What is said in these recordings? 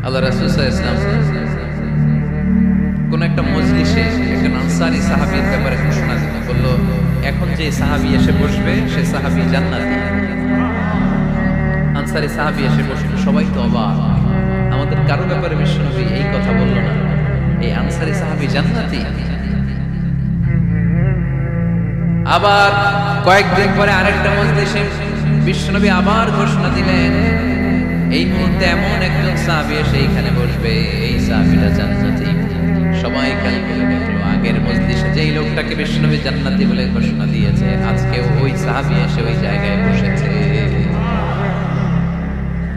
আল্লাহ রাসূল সাল্লাল্লাহু আলাইহি ওয়াসাল্লাম কোন একটা মজলিসে একজন আনসারী সাহাবীর ব্যাপারে ঘোষণা দিল, বলল এখন যে সাহাবী এসে বসবে সে সাহাবী জান্নাতি। আনসারী সাহাবী এসে বসলো, সবাই তো অবাক, আমাদের কারো ব্যাপারে বিশ্বনবী এই কথা বলল না, এই আনসারী সাহাবী জান্নাতি। আবার কয়েকদিন পরে আরেকটা মজলিসে বিশ্বনবী আবার ঘোষণা দিলেন, এই মুহূর্তে এমন একজন সাহাবী এসে এইখানে বসবে, এই সাহাবীটা জান্নাতি। সবাই খেয়াল করে দেখলো, আগের মজলিসে যেই লোকটাকে বিশ্বনবী জান্নাতি বলে ঘোষণা দিয়েছে, আজকে ওই সাহাবী এসে ওই জায়গায় বসেছে।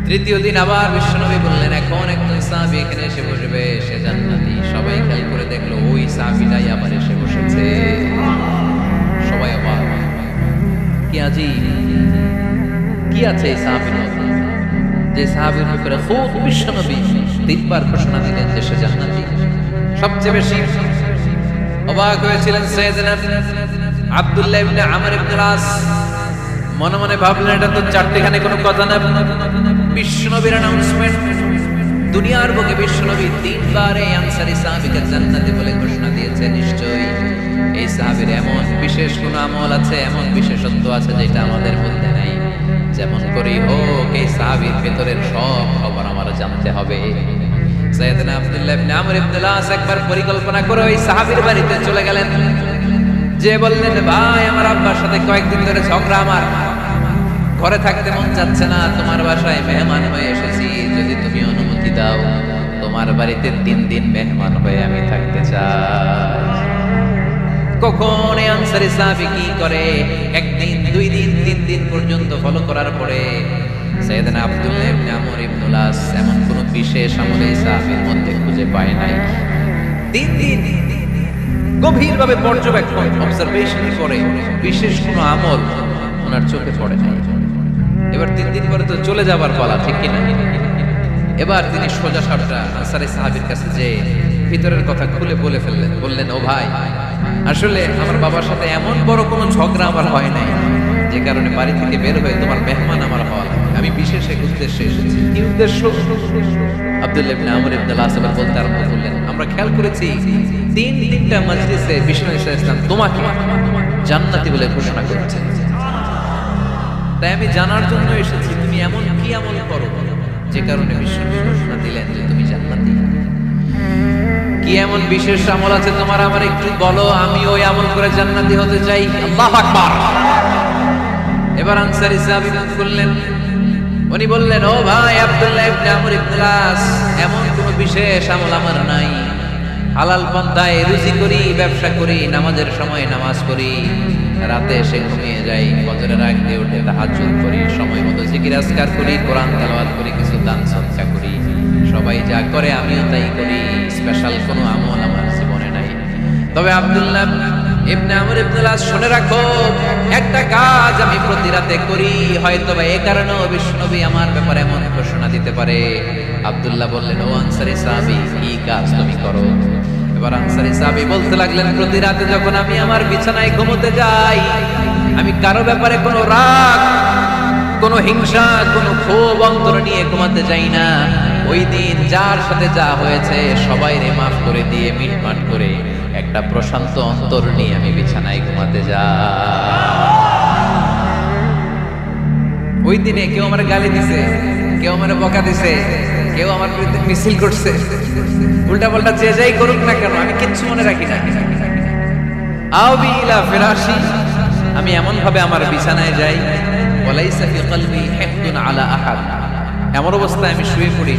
তৃতীয় দিন আবার বিশ্বনবী বললেন, এখন একজন সাহাবী এখানে এসে বসবে, সে জান্নাতি। সবাই খেয়াল করে দেখলো, ওই সাহাবীটাই আবার এসে বসেছে। সবাই অবাক, কি আজীব, কি আছে এই সাহাবীর মধ্যে, যে সাহাবীর ব্যাপারে খুব বিশ্বনবী তিনবার ঘোষণা দিলেন যে সে জান্নাতি। সবচেয়ে বেশি অবাক হয়েছিলেন সাইয়েদনা আব্দুল্লাহ ইবনে আমর ইবনে আস। মনে মনে ভাবলেন, এটা তো চারটিখানে কোনো কথা না, বিশ্বনবীর অ্যানাউন্সমেন্ট। দুনিয়ার বুকে বিশ্বনবী তিনবার এই আনসারী সাহাবীকে জান্নাতি বলে ঘোষণা দিয়েছে, নিশ্চয়ই এই সাহাবীর এমন বিশেষ কোনো আমল আছে, এমন বিশেষত্ব আছে যেটা আমাদের মধ্যে নেই। যেমন করেই হোক এই সাহাবীর ভেতরের সব খবর আমার জানতে হবে। সাইয়েদনা আব্দুল্লাহ ইবনে আমর ইবনে আস একবার পরিকল্পনা করে ওই সাহাবীর বাড়িতে চলে গেলেন, যে বললেন, ভাই আমার আব্বার সাথে কয়েকদিন ধরে ঝগড়া, আমার ঘরে থাকতে মন যাচ্ছে না, তোমার বাসায় মেহমান হয়ে এসেছি, যদি তুমি অনুমতি দাও তোমার বাড়িতে 3 দিন মেহমান হয়ে আমি থাকতে চাই। কখন এই আনসারী সাহাবী কি করে, একদিন, 2 দিন, 3 দিন পর্যন্ত ফলো করার পরে সাইয়েদনা আব্দুল্লাহ ইবনে আমর ইবনে আস এমন কোন বিশেষ আমল এই সাহাবীর মধ্যে খুঁজে পায় নাই। 3 দিন গভীরভাবে পর্যবেক্ষণ, অবজারভেশন করে বিশেষ কোনো আমল ওনার চোখে পড়ে নাই। এবার 3 দিন পরে তো চলে যাবার পালা, ঠিক কিনা? এবার তিনি সোজা সাপটা আনসারী সাহাবীর কাছে যে ভিতরের কথা খুলে বলে ফেললেন, বললেন, ও ভাই, আসলে আমার বাবার সাথে এমন বড় কোনো ঝগড়া আমার হয় নাই যে কারণে বাড়ি থেকে বের হয়ে তোমার মেহমান আমার হওয়া লাগে, আমি বিশেষ এক উদ্দেশ্যে এসেছি। কি উদ্দেশ্য? আব্দুল্লাহ ইবনে আমর ইবনে আস বলতে আরম্ভ করলেন, আমরা খেয়াল করেছি 3টা মজলিসে বিষ্ণু ইসলাম তোমাকে জান্নাতি বলে ঘোষণা করেছে, তাই আমি জানার জন্য এসেছি তুমি এমন কি আমল করো যে কারণে বিষ্ণু ঘোষণা দিলেন যে তুমি জান্নাতি। কি এমন বিশেষ আমল আছে তোমার, আমার একটু বলো, আমি ওই আমল করে জান্নাতি হতে চাই। আল্লাহু আকবার। এবার আনসারী সাহাবী বললেন, উনি বললেন, ও ভাই আব্দুল্লাহ ইবনে আমর ইবনে আস, এমন কোনো বিশেষ আমল আমার নাই। হালাল পন্থায় রুজি করি, ব্যবসা করি, নামাজের সময় নামাজ পড়ি, রাতে এসে ঘুমিয়ে যাই, ফজরের আগ দিয়ে উঠে তাহাজ্জুদ করি, সময় মতো জিকির আজকার করি, কোরআন তেলাওয়াত করি, কিছু দান সদকা করি। সবাই যা করে আমিও তাই করি, স্পেশাল কোনো আমল আমার জীবনে নাই। তবে আব্দুল্লাহ ইবনে আমর ইবনে আস, শুনে রাখো, একটা কাজ আমি প্রতি রাতে করি, হয়তো বা এই কারণেও বিশ্বনবী আমার ব্যাপারে এমন ঘোষণা দিতে পারে। আব্দুল্লাহ বললেন, ও আনসারী সাহাবী, কি কাজ তুমি করো? এবার আনসারী সাহাবী বলতে লাগলেন, প্রতি রাতে যখন আমি আমার বিছানায় ঘুমোতে যাই, আমি কারো ব্যাপারে কোনো রাগ, কোনো হিংসা, কোনো ক্ষোভ অন্তর নিয়ে ঘুমাতে যাই না। ওই দিন যার সাথে যা হয়েছে সবাইরে মাফ করে দিয়ে মিটমাট করে একটা প্রশান্ত অন্তর নিয়ে আমি বিছানায় ঘুমাতে যাই। ওই দিনে কেউ আমার গালি দিছে, কেউ আমার বকা দিছে, কেউ আমার বিরুদ্ধে মিছিল করছে, উল্টা পাল্টা যে যাই করুক না কেন, আমি কিচ্ছু মনে রাখি না। আউবি ইলা ফিরাশি, আমি এমন ভাবে আমার বিছানায় যাই, ওয়ালাইসা ফি কলবি হিকদুন আলা আহাদ, এমন অবস্থায় আমি শুয়ে পড়ি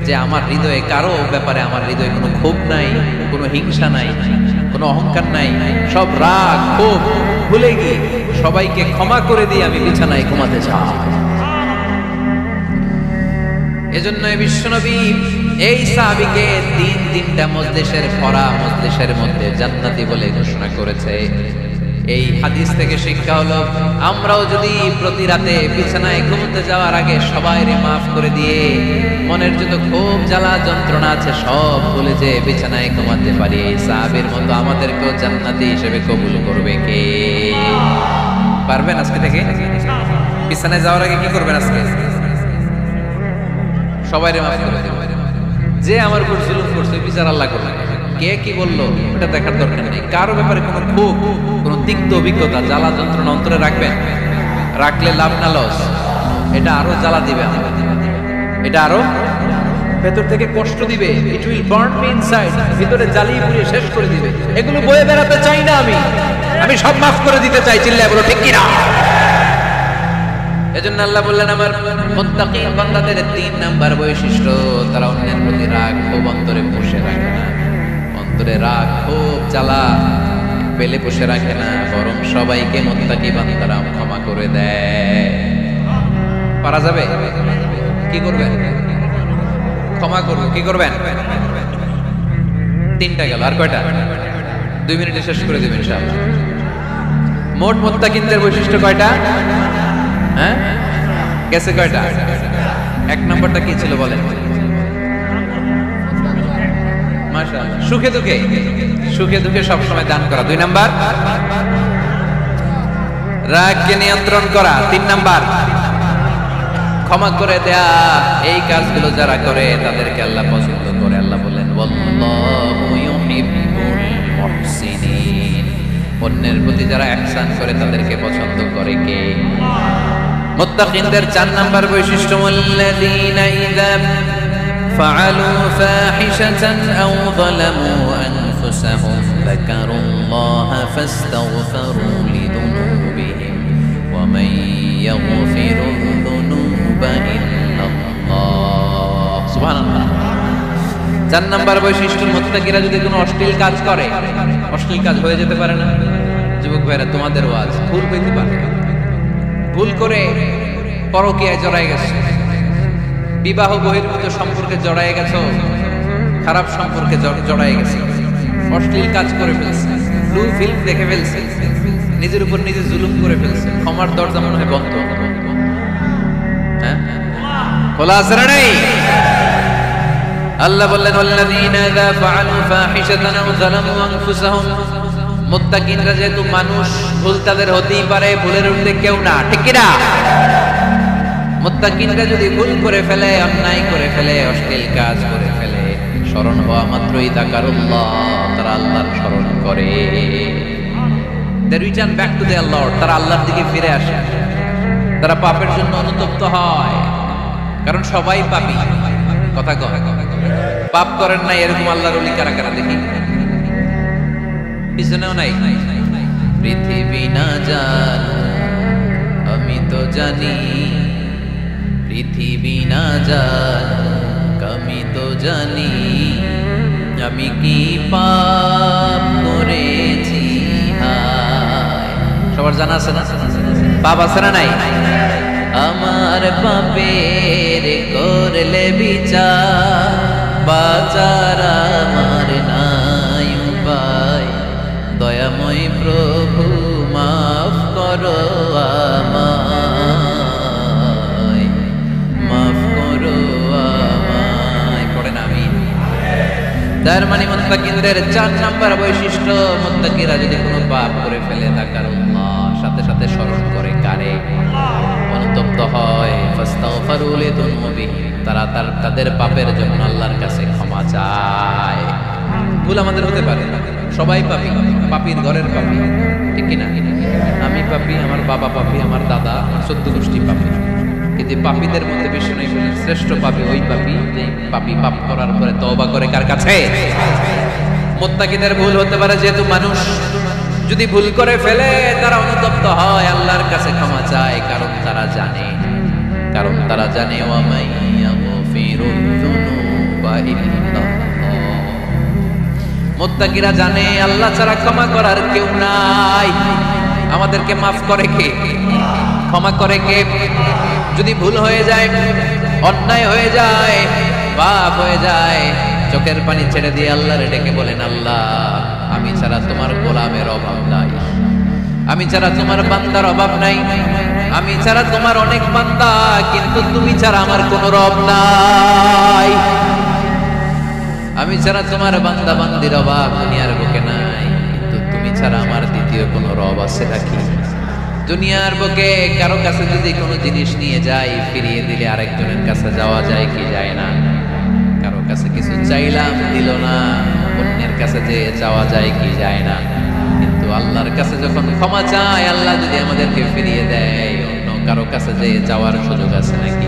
যে আমার হৃদয়ে কারো ব্যাপারে, আমার হৃদয়ে কোনো ক্ষোভ নাই, কোনো হিংসা নাই, কোনো অহংকার নাই, সব রাগ ক্ষোভ ভুলে গিয়ে সবাইকে ক্ষমা করে দিয়ে আমি বিছানায় ঘুমাতে চাই। এজন্য বিশ্বনবী এই সাহাবীকে 3টা মজলিসের ভরা মজলিসের মধ্যে জান্নাতি বলে ঘোষণা করেছে। এই হাদিস থেকে শিক্ষা হলো, আমরাও যদি প্রতি রাতে বিছানায় ঘুমোতে যাওয়ার আগে সবাইরে মাফ করে দিয়ে মনের যত ক্ষোভ জ্বালা যন্ত্রণা আছে সব ভুলে যে বিছানায় ঘুমাতে পারি, এই সাহাবীর মতো আমাদেরকেও জান্নাতি হিসেবে কবুল করবে কে? পারবেন আজকে থেকে? বিছানায় যাওয়ার আগে কি করবেন আজকে? সবাইরে মাফ করে দেবেন। যে আমার উপর জুলুম করছে বিচার আল্লাহ করবে। কে কি বললো ওটা দেখার দরকার নেই। কারো ব্যাপারে কোনো ক্ষোভ, কোনো তিক্ত অভিজ্ঞতা, জ্বালা যন্ত্রণা অন্তরে রাখবেন, রাখলে লাভ না লস। এটা আরো জ্বালা দিবে আমাদের, এটা আরো ভেতর থেকে কষ্ট দিবে। It will burn me inside, ভিতরে জ্বালিয়ে পুড়িয়ে শেষ করে দিবে। এগুলো বয়ে বেড়াতে চাই না আমি সব মাফ করে দিতে চাই। চিল্লায় বলো ঠিক কিনা? এজন্য আল্লাহ বললেন আমার মুত্তাকিন বান্দাদের 3 নাম্বার বৈশিষ্ট্য, তারা অন্যের প্রতি রাগ ক্ষোভ অন্তরে পুষে রাখে না। অন্তরে রাগ ক্ষোভ জ্বালা পেলে পুষে রাখে না, বরং সবাইকে মুত্তাকি বান্দারা ক্ষমা করে দেয়। পারা যাবে? কি করবেন? ক্ষমা করবো। কি করবেন? 3টা গেল, আর কয়টা? 2 মিনিটে শেষ করে দেবেন ইনশাআল্লাহ। মোট মুত্তাকিনদের বৈশিষ্ট্য কয়টা? হ্যাঁ, গেছে কয়টা? 1 নাম্বারটা কি ছিল বলেন? মাশাআল্লাহ, সুখে দুঃখে সব সময় দান করা। 2 নাম্বার রাগকে নিয়ন্ত্রণ করা। 3 নাম্বার ক্ষমা করে দেয়া। এই কাজগুলো যারা করে তাদেরকে আল্লাহ পছন্দ করে। আল্লাহ বলেন ওয়াল্লাহু ইউহিব্বুল মুহসিনিন, অন্যের প্রতি যারা ইহসান করে তাদেরকে পছন্দ করে কে? মুত্তাকিনদের 4 নাম্বার বৈশিষ্ট্য ওয়াল্লাযীনা ইযা ফাআলু ফাহিশাতান আও যালামু আনফুসাহুম যাকারুল্লাহা ফাস্তাগফিরু লিযুনুবিহিম ওয়া মান ইয়াগফিরু যুনুবা ইল্লাল্লাহ। সুবহানাল্লাহ। 4 নাম্বার বৈশিষ্ট্য, মুত্তাকিরা যদি কোনো অশ্লীল কাজ করে, অশ্লীল কাজ হয়ে যেতে পারে না? যুবক ভাইরা, তোমাদের ওয়াজ ভুল হইতে পারে। ভুল করে পরকীয়ায় জড়ায় গেছো, বিবাহ বহির্ভূত সম্পর্কে জড়ায় গেছো, খারাপ সম্পর্কে জড়ায় গেছে, অশ্লীল কাজ করে ফেলছে, ব্লু ফিল্ম দেখে ফেলছে, নিজের উপর নিজে জুলুম করে ফেলছে, ক্ষমার দরজা মনে হয় বন্ধ। হ্যাঁ, খোলা আছে না নেই? আল্লাহ বললেন ওয়াল্লাযীনা ইযা ফাআলু ফাহিশাতান আও যালামু আনফুসাহুম, মুত্তাকিনরা যেহেতু মানুষ, ভুল তাদের হতেই পারে, ভুলের ঊর্ধ্বে কেউ না, ঠিক কি না? মুত্তাকিনরা যদি ভুল করে ফেলে, অন্যায় করে ফেলে, অশ্লীল কাজ করে ফেলে, স্মরণ হওয়া মাত্রই যাকারুল্লাহ, তারা আল্লাহর স্মরণ করে। They return back to their Lord, তারা আল্লাহর দিকে ফিরে আসে, তারা পাপের জন্য অনুতপ্ত হয়। কারণ সবাই পাপী, কথা কয় পাপ করেন না এরকম আল্লাহর ওলি কারা কারা দেখি? পিছনেও নাই। পৃথিবী না জানো আমি তো জানি, পৃথিবী না জানো আমি তো জানি, আমি কি পাপ করেছি। সবার জানা আছে না? পাপ আছে না নাই? আমার পাপের করলে বিচার, বাচার আমার নাই উপায়, দয়াময় প্রভু মাফ করো আমায়, মাফ করো আমায়। পড়েন আমিন। তার মানে মুত্তাকিনদের 4 নাম্বার বৈশিষ্ট্য, মুত্তাকিরা যদি কোনো পাপ করে ফেলে যাকারুল্লাহ, সাথে সাথে স্মরণ করে কারে? অনুতপ্ত হয়, ফাস্তাগফিরু লিযুনুবিহিম, তারা তাদের পাপের জন্য আল্লাহর কাছে ক্ষমা চায়। ভুল আমাদের হতে পারে, সবাই পাপী, পাপীর ঘরের পাপী, ঠিক কি না? আমি পাপী, আমার বাবা পাপী, আমার দাদা 14 গোষ্ঠী পাপী। কিন্তু পাপীদের মধ্যে বিষ্ণু বলেন শ্রেষ্ঠ পাপী ওই পাপী যে পাপী পাপ করার পরে তওবা করে কার কাছে? মুত্তাকিদের ভুল হতে পারে, যেহেতু মানুষ, যদি ভুল করে ফেলে তারা অনুতপ্ত হয়, আল্লাহর কাছে ক্ষমা চায়, কারণ তারা জানে ওয়া মান ইয়াগফিরু যুনুবা ইল্লাল্লাহ। মুত্তাকিরা জানে আল্লাহ ছাড়া ক্ষমা করার কেউ নাই। আমাদেরকে মাফ করে কে? ক্ষমা করে কে? যদি ভুল হয়ে যায়, অন্যায় হয়ে যায়, পাপ হয়ে যায়, চোখের পানি ছেড়ে দিয়ে আল্লাহরে ডেকে বলেন, আল্লাহ আমি ছাড়া তোমার গোলামের অভাব নাই, আমি ছাড়া তোমার বান্দার অভাব নাই, আমি ছাড়া তোমার অনেক বান্দা, কিন্তু তুমি ছাড়া আমার কোনো রব নাই। আমি ছাড়া তোমার বান্দা বান্দির অভাব দুনিয়ার বুকে নাই, কিন্তু তুমি ছাড়া আমার দ্বিতীয় কোনো রব আছে নাকি? দুনিয়ার বুকে কারো কাছে যদি কোনো জিনিস নিয়ে যাই, ফিরিয়ে দিলে আরেকজনের কাছে যাওয়া যায় কি যায় না? কারো কাছে কিছু চাইলাম দিল না। অন্যের কাছে যে চাওয়া যায় কি যায় না, কিন্তু আল্লাহর কাছে যখন ক্ষমা চাই, আল্লাহ যদি আমাদেরকে ফিরিয়ে দেয়, অন্য কারো কাছে যে যাওয়ার সুযোগ আছে নাকি?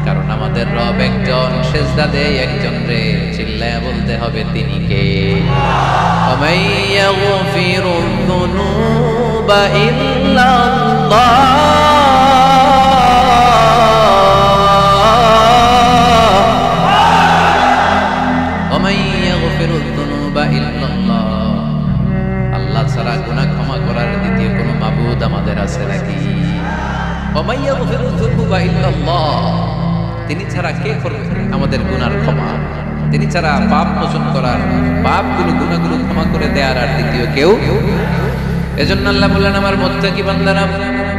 কারণ আমাদের রব একজন, সেজদা দেয় একজন রে, চিল্লায়া বলতে হবে তিনি কে? ওয়া ইয়াগফিরুয যুনুবা ইল্লাল্লাহ, আল্লাহ ছাড়া গুনাহ ক্ষমা করার দ্বিতীয় কোনো মাবুদ আমাদের আছে নাকি? ওয়া ইয়াগফিরুয যুনুবা ইল্লাল্লাহ, তিনি ছাড়া কে করবে আমাদের গুনার ক্ষমা? তিনি ছাড়া পাপ মোচন করার, পাপগুলো গুনাহগুলো ক্ষমা করে দেওয়ার আর দ্বিতীয় কেউ। এজন্য আল্লাহ বললেন, আমার মুত্তাকি বান্দারা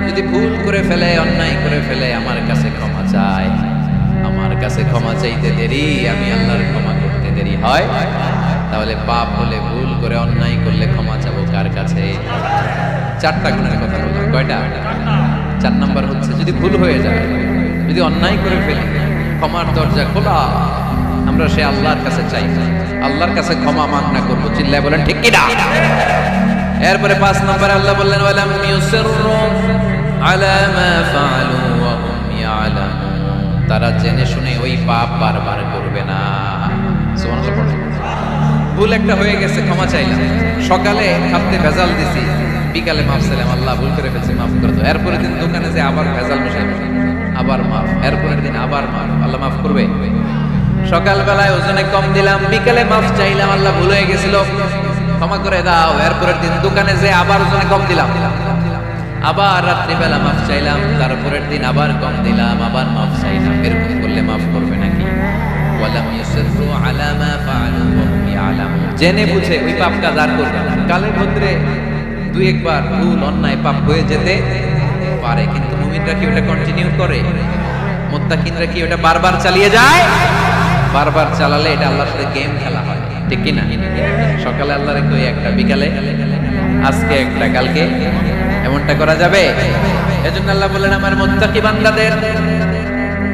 যদি ভুল করে ফেলে, অন্যায় করে ফেলে, আমার কাছে ক্ষমা চায়। আমার কাছে ক্ষমা চাইতে দেরি, আমি আল্লাহর ক্ষমা করতে দেরি হয়। তাহলে পাপ হলে, ভুল করে অন্যায় করলে ক্ষমা চাবো কার কাছে? চারটা গুণের কথা বললাম, কয়টা? 4 নাম্বার হচ্ছে যদি ভুল হয়ে যায়, যদি অন্যায় করে ফেলি, ক্ষমার দরজা খোলা, আমরা সে আল্লাহর কাছে চাই, আল্লাহর কাছে ক্ষমা মাগনা করবো। চিল্লায় বলেন ঠিক কি না? এরপরে 5 নম্বরে আল্লাহ বললেন, ওয়ালাম ইউসিররু আলা মা ফাআলু ওয়া হুম ইয়ালামুন, তারা জেনে শুনে ওই পাপ বারবার করবে না। সুবহানাল্লাহ। ভুল একটা হয়ে গেছে, ক্ষমা চাইলাম, সকালে খাদ্যে ভেজাল দিছি, বিকালে মাফ চাইলাম, আল্লাহ ভুল করে ফেলছি, মাফ করে দাও। এরপরের দিন দোকানে যে আবার ভেজাল মিশাই, আবার মাফ, এরপরের দিন আবার মাফ, আল্লাহ মাফ করবে। সকালবেলায় ওজনে কম দিলাম, বিকালে মাফ চাইলাম, আল্লাহ ভুল হয়ে গেছিল, ক্ষমা করে দাও। এরপরের দিন দোকানে যে আবার ওজনে কম দিলাম, আবার রাত্রিবেলা মাফ চাইলাম, তারপরের দিন আবার কম দিলাম, আবার মাফ চাইলাম। এরকম করলে মাফ করবে নাকি? ওয়ালাম ইউসিররু আলা মা ফাআলু ওয়া হুম ইয়ালামুন, জেনে বুঝে ওই পাপ কাজ আর করবে না। কালের মধ্যে 2-1 বার ভুল অন্যায় পাপ হয়ে যেতে পারে, কিন্তু মুমিনরা কি ওটা কন্টিনিউ করে? মুত্তাকিনরা কি ওটা বারবার চালিয়ে যায়? বারবার চালালে এটা আল্লাহর সাথে গেম খেলা হয়, ঠিক কি না? সকালে আল্লাহর কই একটা, বিকালে আজকে একটা, কালকে এমনটা করা যাবে? এজন্য আল্লাহ বললেন, আমার মুত্তাকি বান্দাদের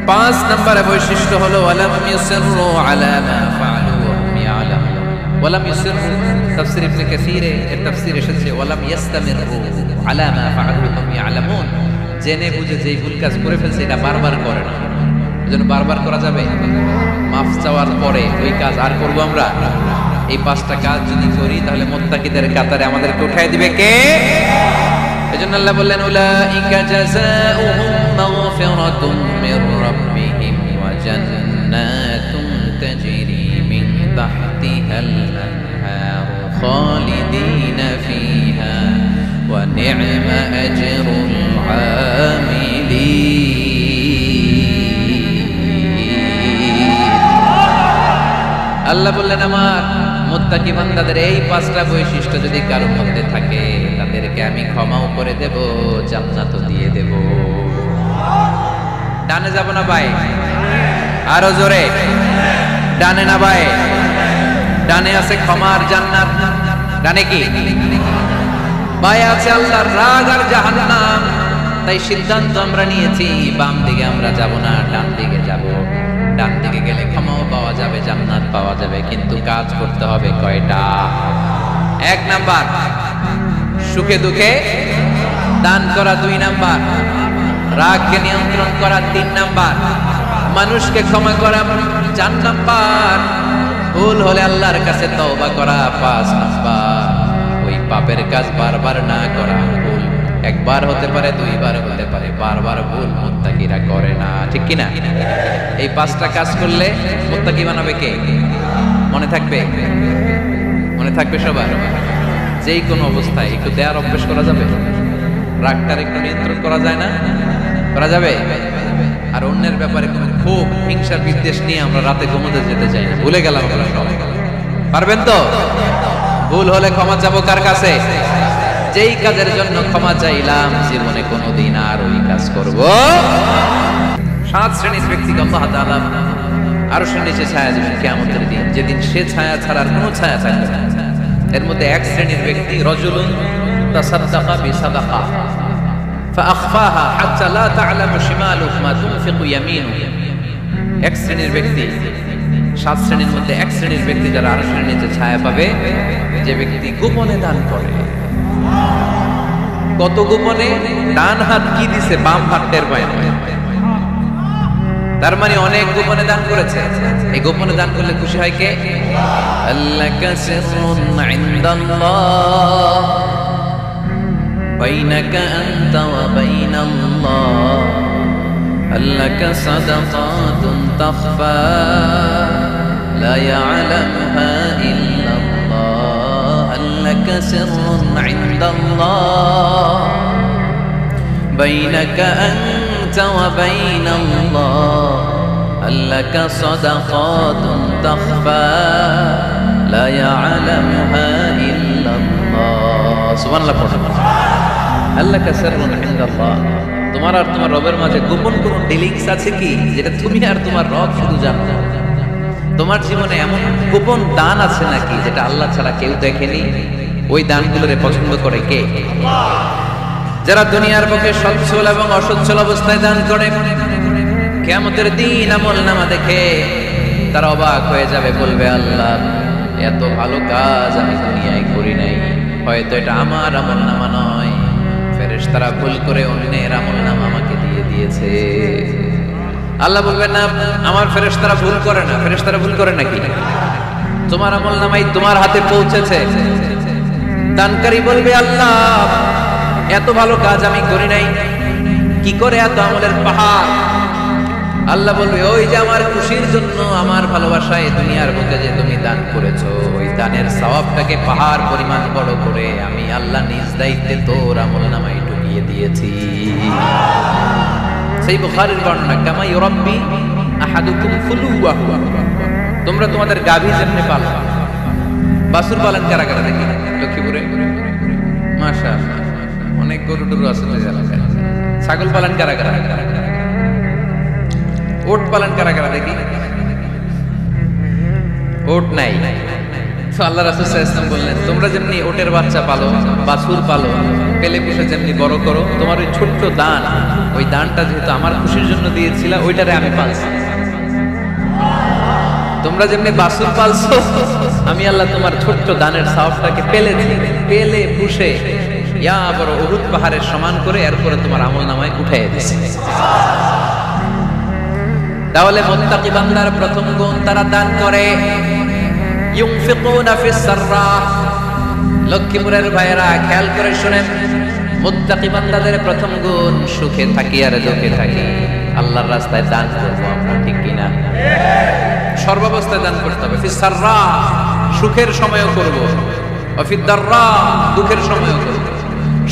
5 নম্বরে বৈশিষ্ট্য হলো ওয়ালাম ইউসিররু আলা মা ফাআলু ওয়া হুম ইয়ালামুন। ওয়ালাম ইউসিররু, তাফসীর ইবনে কাসীরে এর তাফসীর এসেছে ওয়ালাম ইস্তামিররু আলা মা ফাআলু ওয়া হুম ইয়ালামুন, জেনে বুঝে যেই ভুল কাজ করে ফেলছে এটা বারবার করে না। এজন্য বারবার করা যাবে? মাফ চাওয়ার পরে ওই কাজ আর করব আমরা? এই 5টা কাজ যদি করি তাহলে মুত্তাকিদের কাতারে আমাদেরকে উঠায় দিবে কে? এজন্য আল্লাহ বললেন, উলাইকা জাযাউহুম মাগফিরাতুম মির রাব্বিহিম ওয়া জান্নাতুন তাজরি মিন তাহতিহাল আনহার খালিদিনা ফিহা ওয়া নি'মা আজরুল আমিলিন। আল্লাহ বললেন, আমার মুত্তাকি বান্দাদের এই 5টা বৈশিষ্ট্য যদি কারোর মধ্যে থাকে, তাদেরকে আমি ক্ষমাও করে দেব, জান্নাতও দিয়ে দেব। ডানে যাব না বায়ে? আরো জোরে, ডানে না বায়ে? ডানে আছে ক্ষমার জান্নাত, ডানে কি? বায়ে আছে আল্লাহর রাগ আর জাহান্নাম। তাই সিদ্ধান্ত আমরা নিয়েছি, বাম দিকে আমরা যাব না, ডান দিকে যাব। ডান দিকে গেলে ক্ষমাও পাওয়া যাবে, জান্নাত পাওয়া যাবে, কিন্তু কাজ করতে হবে কয়টা? 1 নাম্বার সুখে দুঃখে দান করা, 2 নাম্বার রাগকে নিয়ন্ত্রণ করা, 3 নাম্বার মানুষকে ক্ষমা করা, 4 নাম্বার ভুল হলে আল্লাহর কাছে তওবা করা, 5 নাম্বার ওই পাপের কাজ বারবার না করা। ভুল একবার হতে পারে, 2 বার হতে পারে, বারবার ভুল মুত্তাকিরা করে না, ঠিক কি না? এই 5টা কাজ করলে মুত্তাকি বানাবে কে? মনে থাকবে? মনে থাকবে সবার? যেই কোনো অবস্থায় একটু দেয়ার অভ্যাস করা যাবে? রাগটার একটু নিয়ন্ত্রণ করা যায় না? করা যাবে? আর অন্যের ব্যাপারে কোনো খুব হিংসা বিদ্বেষ নিয়ে আমরা রাতে ঘুমোতে যেতে চাই না, ভুলে গেলাম আমরা সব। পারবেন তো? ভুল হলে ক্ষমা চাবো কার কাছে? যেই কাজের জন্য ক্ষমা চাইলাম জীবনে কোনোদিন আর ওই কাজ করব। 7 শ্রেণীর ব্যক্তিকে আল্লাহ তাআলা আরশের নিচে ছায়া দিবেন কিয়ামতের দিন, যেদিন সে ছায়া ছাড়ার কোনো ছায়া থাকবে না। এর মধ্যে 1 শ্রেণীর ব্যক্তি, রাজুলুন তাসাদ্দাকা বিসাদাকা ফাআখফাহা হাত্তা লা তা'লামু শিমালুহু মা তুনফিকু ইয়ামিনুহু। 1 শ্রেণীর ব্যক্তি, 7 শ্রেণীর মধ্যে 1 শ্রেণীর ব্যক্তি যারা আরশের নিচে ছায়া পাবে, যে ব্যক্তি গোপনে দান করে। কত গোপনে? ডান হাত কি দিছে, বাম হাত টের পায় না। তার মানে অনেক গোপনে দান করেছে। এই গোপনে দান করলে খুশি হয় কে? আল্লাকা সিররুন ইনদাল্লাহ বাইনাকা আনতা ওয়া বাইনাল্লাহ আল্লাকা সাদাকাতুন তাখফা লা ইয়ালামুহা ইল্লাল্লাহ আল্লাকা সিররুন ইনদাল্লাহ বাইনাকা আনতা ওয়া বাইনাল্লাহ আল্লাকা সাদাকাতুন তাখফা লা ইয়ালামুহা ইল্লাল্লাহ। সুবহানাল্লাহ পড়ুন। আল্লাকা সিররুন ইনদাল্লাহ, তোমার আর তোমার রবের মাঝে গোপন কোন ডিলিংস আছে কি যেটা তুমি আর তোমার রব শুধু জানো? তোমার জীবনে এমন গোপন দান আছে নাকি যেটা আল্লাহ ছাড়া কেউ দেখেনি? ওই দানগুলোরে পছন্দ করে কে? যারা দুনিয়ার পক্ষে সচ্ছল এবং অসচ্ছল অবস্থায় দান করে, কিয়ামতের দিন আমলনামা দেখে তারা অবাক হয়ে যাবে, বলবে আল্লাহ এত ভালো কাজ আমি দুনিয়ায় করি নাই, হয়তো এটা আমার আমলনামা নয়, ফেরেশতারা ভুল করে অন্যের আমলনামা আমাকে দিয়ে দিয়েছে। আল্লাহ বলবেন না, আমার ফেরেশতারা ভুল করে না। ফেরেশতারা ভুল করে নাকি? তোমার আমলনামাই তোমার হাতে পৌঁছেছে। দানকারী বলবে আল্লাহ এত ভালো কাজ আমি করি নাই, কি করে এত আমলের পাহাড়? আল্লাহ বলবে ওই যে আমার খুশির জন্য, আমার ভালোবাসায় দুনিয়ার বুকে যে তুমি দান করেছো, ওই দানের সওয়াবটাকে পাহাড় পরিমাণ বড় করে আমি আল্লাহ নিজ দায়িত্বে তোর আমলনামায় ঢুকিয়ে দিয়েছি। সেই বুখারীর বর্ণনা, কামা ইউরাব্বি আহাদুকুম ফুলুয়াহু, তোমরা তোমাদের গাভী যেমনি পালো। বাছুর পালন কারা কারা দেখি লক্ষ্মীপুরে? মাশাআল্লাহ, অনেক গরু টরু আছে এলাকায়। ছাগল পালন কারা কারা? ওট পালন কারা কারা দেখি? ওট নাই। তো আল্লাহ রাসূল সাল্লাল্লাহু আলাইহি ওয়াসাল্লাম বললেন, তোমরা যেমনি ওটের বাচ্চা পালো, বাছুর পালো, পেলে পুষে যেমনি বড় করো, তোমার ওই ছোট্ট দান, ওই দানটা যেহেতু আমার খুশির জন্য দিয়েছিলা, ওইটারে আমি পালছি। তোমরা যেমনি বাছুর পালছো, আমি আল্লাহ তোমার ছোট্ট দানের সওয়াবটাকে পেলেছি, পেলে পুষে ইয়া বড় উহুদ পাহাড়ের সমান করে এরপরে তোমার আমলনামায় উঠাইয়া দিয়েছি। তাহলে মুত্তাকি বান্দার প্রথম গুণ, তারা দান করে। ইউনফিকুনা ফিস সাররা, লক্ষ্মীপুরের ভাইয়েরা খেয়াল করে শুনেন, মুত্তাকি বান্দাদের প্রথম গুণ সুখে থাকি আর দুঃখে থাকি আল্লাহর রাস্তায় দান করব আমরা, ঠিক কিনা? সর্বাবস্থায় দান করতে হবে। ফিস সাররা, সুখের সময়ও করব, ওয়া ফিদ দাররা, দুঃখের সময়ও করব।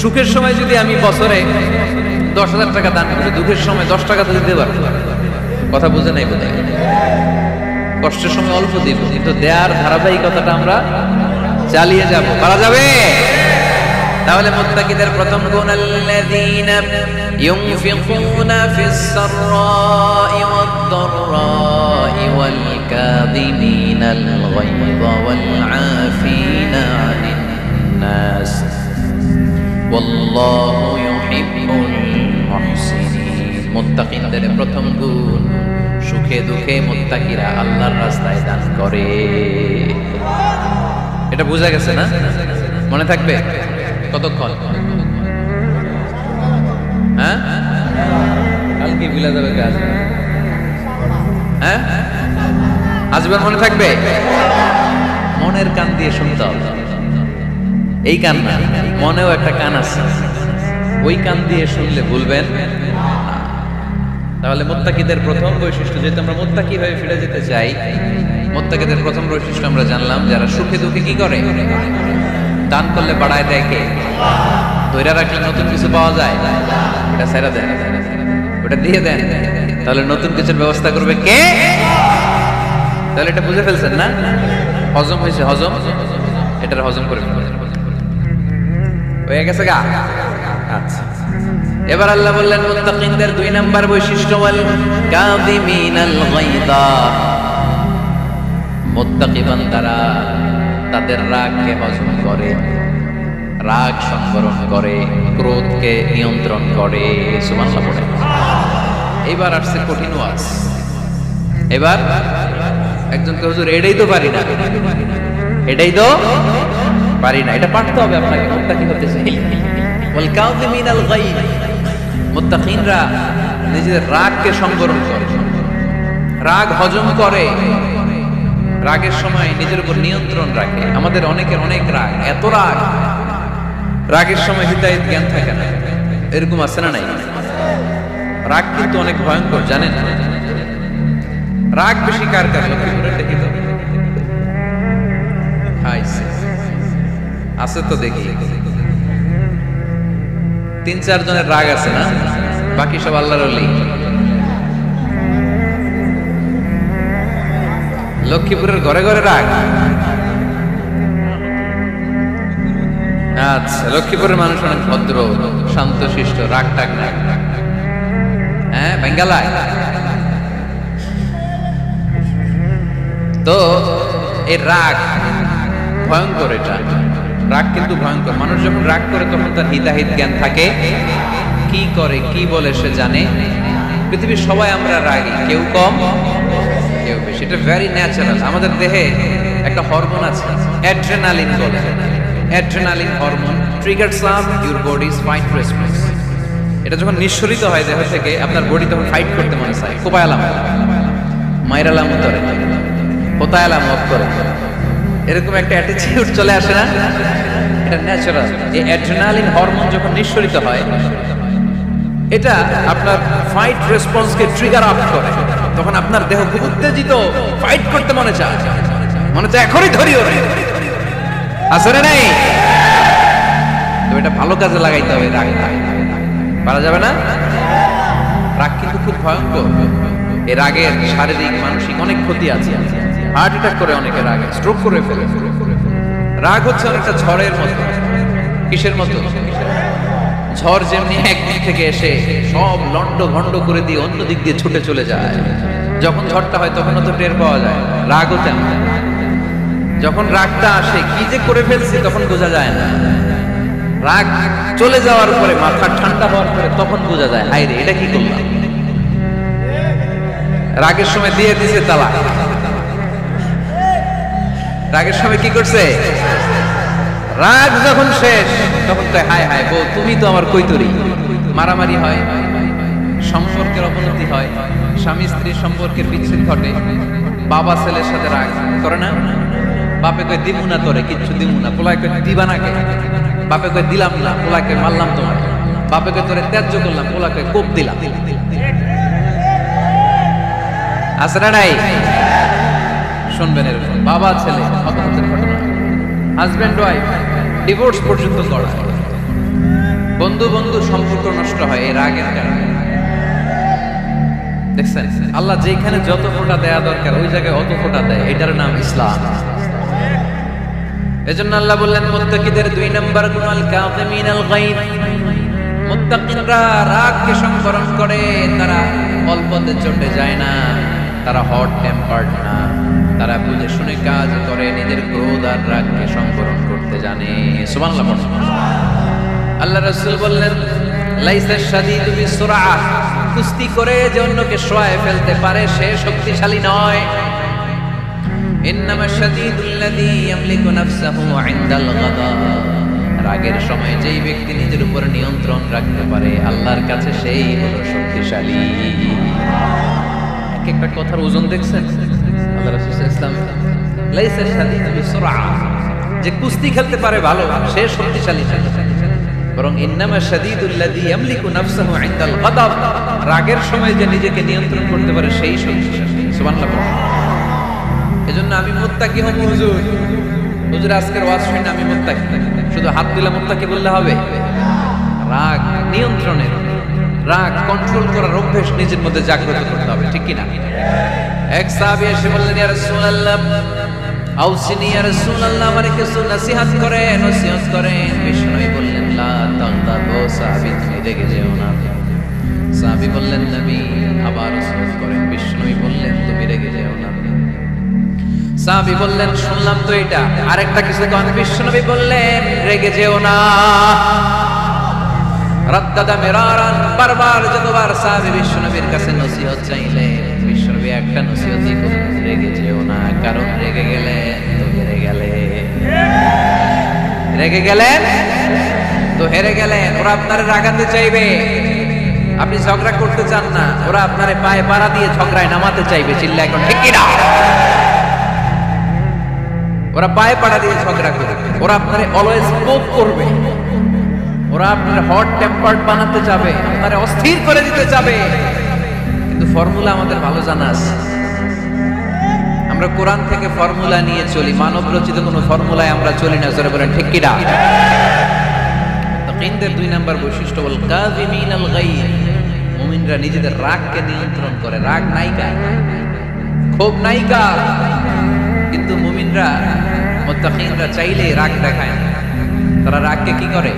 সুখের সময় যদি আমি বছরে 10,000 টাকা দান করি, দুঃখের সময় 10 টাকা তো দিতে পারবো। কথা বুঝে নাই বোধ হয়? কষ্টের সময় অল্প দিব, কিন্তু দেয়ার ধারাবাহিকতাটা আমরা চালিয়ে যাব। পারা যাবে? তাহলে মুত্তাকিদের প্রথম গুণ, আল্লাযীনা ইউনফিকুনা ফিস সাররাই ওয়াদ দাররাই ওয়াল কাযিমিনাল গায়যা ওয়াল আফিনা আনিন নাস ওয়াল্লাহু ইউহিব্বুল মুহসিনিন। মুত্তাকিদের প্রথম গুণ, সুখে দুঃখে মুত্তাকিরা আল্লাহর রাস্তায় দান করে। এটা বোঝা গেছে না? মনে থাকবে কতক্ষণ? হ্যাঁ, কালকে ভুলে যাবে কাজ। হ্যাঁ, আজবার মনে থাকবে? মনের কান দিয়ে শুনতে হবে। এই কান না, মনেও একটা কান আছে, ওই কান দিয়ে শুনলে ভুলবেন। তাহলে মুত্তাকিদের প্রথম বৈশিষ্ট্য, যেহেতু আমরা মুত্তাকি হয়ে ফিরে যেতে চাই, মুত্তাকিদের প্রথম বৈশিষ্ট্য আমরা জানলাম, যারা সুখে দুঃখে কি করে? দান করলে বাড়ায় দেয় কে? ধৈর্য রাখলে নতুন কিছু পাওয়া যায়, এটা ছেড়ে দেন, ওটা দিয়ে দেন, তাহলে নতুন কিছুর ব্যবস্থা করবে কে? তাহলে এটা বুঝে ফেলছেন না? হজম হয়েছে, হজম, এটার হজম করে হয়ে গেছে গা। আচ্ছা, এবার আল্লাহ বললেন মুত্তাকিনদের 2 নাম্বার বৈশিষ্ট্য, ওয়াল কাযিমিনাল গায়যা। মুত্তাকি বান্দারা তাদের রাগকে হজম করে, রাগ সংবরণ করে, ক্রোধকে নিয়ন্ত্রণ করে। সুবহানাল্লাহ পড়ে। এবার আসছে কঠিন ওয়াজ। এবার একজনকে হুজুর এটাই তো পারি না, এটাই তো পারি না, এটা পারতে হবে আপনাকে মুত্তাকি হতে চাইলে। ওয়াল কাযিমিনাল গায়ব, মুত্তাকিনরা নিজেদের রাগকে সংবরণ করে, রাগ হজম করে, রাগের সময় নিজের উপর নিয়ন্ত্রণ রাখে। আমাদের অনেকের অনেক রাগ, এত রাগ, রাগের সময় হিতাহিত জ্ঞান থাকে না, এরকম আছে না নাই? রাগ কিন্তু অনেক ভয়ঙ্কর, জানেন? রাগ বেশি কার কার? লক্ষ্মীপুরের দেখি তো আছে তো, দেখি 3-4 জনের রাগ আছে না, বাকি সব আল্লাহর ওলি। লক্ষ্মীপুরের ঘরে ঘরে রাগ। আচ্ছা, লক্ষ্মীপুরের মানুষ অনেক ভদ্র, শান্ত শিষ্ট, রাগ টাগ নাই। হ্যাঁ, বেঙ্গালায় তো এই রাগ ভয়ঙ্কর। এটা রাগ কিন্তু ভয়ঙ্কর। মানুষ যখন রাগ করে তখন তার হিতাহিত জ্ঞান থাকে, কি করে কি বলে সে জানে। পৃথিবীর সবাই আমরা রাগী, কেউ কম কেউ বেশি, এটা ভেরি ন্যাচারাল। আমাদের দেহে একটা হরমোন আছে, অ্যাড্রেনালিন বলে। Adrenaline hormone triggers up your bodies fight response. এটা যখন নিঃসরিত হয় দেহ থেকে, আপনার বডি তখন ফাইট করতে মনে চায়, কোপায়ালাম মাইরালাম উত্তরে কোতায়ালাম অফ করে, এরকম একটা অ্যাটিটিউড চলে আসে না? এটা ন্যাচারাল। এই অ্যাড্রেনালিন হরমোন যখন নিঃসরিত হয়, এটা আপনার ফাইট রেসপন্সকে ট্রিগার আপ করে। তখন আপনার দেহ খুব উত্তেজিত, ফাইট করতে মনে চায়, এখনই ধরিও রে, আসলে নাই। তো এটা ভালো কাজে লাগাইতে হবে, রাগ পারা যাবে না। রাগ কিন্তু খুব ভয়ঙ্কর। এই রাগের শারীরিক মানসিক অনেক ক্ষতি আছে। হার্ট অ্যাটাক করে অনেকে রাগে, স্ট্রোক করে ফেলে। রাগ হচ্ছে অনেকটা ঝড়ের মতো। কিসের মতো? ঝড় যেমনি একদিক থেকে এসে সব লন্ড ভন্ড করে দিয়ে অন্য দিক দিয়ে ছুটে চলে যায়, যখন ঝড়টা হয় তখন তো টের পাওয়া যায়। রাগও তেমন। যখন রাগটা আসে, কি যে করে ফেলছি তখন বোঝা যায় না। রাগ চলে যাওয়ার পরে, মাথা ঠান্ডা হওয়ার পরে তখন বোঝা যায়, হায় রে এটা কি করলাম। রাগের সময় দিয়ে দিছে তালাক। রাগের সময় কি করছে? রাগ যখন শেষ তখন তো হায় হায় বউ, তুমি তো আমার কৈতরি। মারামারি হয়, সম্পর্কের অবনতি হয়, স্বামী স্ত্রীর সম্পর্কের বিচ্ছেদ ঘটে। বাবা ছেলের সাথে রাগ করে না? বাপে কয় দিমু না তোরে, কিচ্ছু দিমু না। পোলায় কয় দিবা না কে? বাপে কয় দিলাম না। পোলাকে মারলাম তোমাকে। বাপে কয় তোরে ত্যায্য করলাম। পোলা কয় কোপ দিলাম। আছে না নাই? শুনবেন এরকম বাবা ছেলে অপহতের ঘটনা, হাজব্যান্ড ওয়াইফ ডিভোর্স পর্যন্ত করা, বন্ধু বন্ধু সম্পর্ক নষ্ট হয় এই রাগের কারণে। দেখছেন, আল্লাহ যেখানে যত ফোঁটা দেয়া দরকার ওই জায়গায় অত ফোঁটা দেয়। এটার নাম ইসলাম। এজন্য আল্লাহ বললেন মুত্তাকিদের 2 নাম্বার গুণ আল কাযিমিনাল গায়ব। মুত্তাকিনরা রাগকে সংবরণ করে, তারা অল্পতে চটে যায় না, তারা হট টেম্পার্ড না, তারা বুঝে শুনে কাজ করে, নিজের ক্রোধ আর রাগকে সংবরণ করতে জানে। সুবহানাল্লাহ। আল্লাহ রাসূল বললেন লাইসা শাদীদু বিসুরআহ, কুস্তি করে যে অন্যকে শোয়ায় ফেলতে পারে সে শক্তিশালী নয়। ইন্নামা শাদীদুল্লাযী ইয়ামলিকু নাফসাহু ইনদাল গাদাব, রাগের সময় যেই ব্যক্তি নিজের উপর নিয়ন্ত্রণ রাখতে পারে আল্লাহর কাছে সেই হলো শক্তিশালী। একটা কথার ওজন দেখছেন? আল্লাহ রাসূল সাল্লাল্লাহু আলাইহি ওয়াসাল্লাম লাইসা শাদীদু বিসুরআহ, যে কুস্তি খেলতে পারে ভালো সে শক্তিশালী না, বরং ইন্নামা শাদীদুল্লাযী ইয়ামলিকু নাফসাহু ইনদাল গাদাব, রাগের সময় যে নিজেকে নিয়ন্ত্রণ করতে পারে সেই শক্তিশালী। সুবহানাল্লাহ। এজন্য আমি মুত্তাকি হব। হুজুর হুজুর আজকের ওয়াজ শুনে আমি মুত্তাকি, শুধু হাত তুলে মুত্তাকি বললে হবে? রাগ নিয়ন্ত্রণের, রাগ কন্ট্রোল করার অভ্যাস নিজের মধ্যে জাগ্রত করতে হবে, ঠিক কি না? এক সাহাবী এসে বললেন ইয়া রাসূলুল্লাহ আউসিনি ইয়া রাসূলুল্লাহ, আমারে কিছু নসিহত করেন, নসিহত করেন। বিষ্ণু বললেন লা তাগদাবু, সাহাবী তুমি রেগে যেও না। সাহাবী বললেন নবী আবার নসিহত করেন। বিষ্ণু বললেন তুমি রেগে যেও না। সাহাবী বললেন শুনলাম তো এটা, আরেকটা কিছু কোন? বিষ্ণু বললেন রেগে যেও না। রাদ্দাদা মিরারান, বারবার যতবার সাহাবী বিষ্ণুবীর কাছে নসিহত চাইলেন, বিষ্ণুবী একটা নসিহতই করুন, রেগে যেও না, কারণ রেগে গেলে তো হেরে গেলে, রেগে গেলেন তো হেরে গেলেন। ওরা আপনারে রাগাতে চাইবে, আপনি ঝগড়া করতে চান না, ওরা আপনারে পায়ে পাড়া দিয়ে ঝগড়ায় নামাতে চাইবে। চিল্লা এখন ঠিক কিনা? ওরা পায়ে পাড়া দিয়ে ঝগড়া করবে, ওরা আপনারে অলওয়েজ পোক করবে, ওরা আপনার হট টেম্পার্ড বানাতে যাবে, আপনারে অস্থির করে দিতে যাবে। কিন্তু ফর্মুলা আমাদের ভালো জানা আছে, আমরা কোরআন থেকে ফর্মুলা নিয়ে চলি, মানব রচিত কোনো ফর্মুলায় আমরা চলি না। জোরে বলেন ঠিক কিনা? মুত্তাকিনদের 2 নাম্বার বৈশিষ্ট্য হল কাযিমিনাল গায়য, মুমিনরা নিজেদের রাগকে নিয়ন্ত্রণ করে। রাগ নায়িকা, ক্ষোভ নায়িকা, কিন্তু মুমিনরা মুত্তাকিনরা চাইলে রাগ দেখায় না। তারা রাগকে কি করে?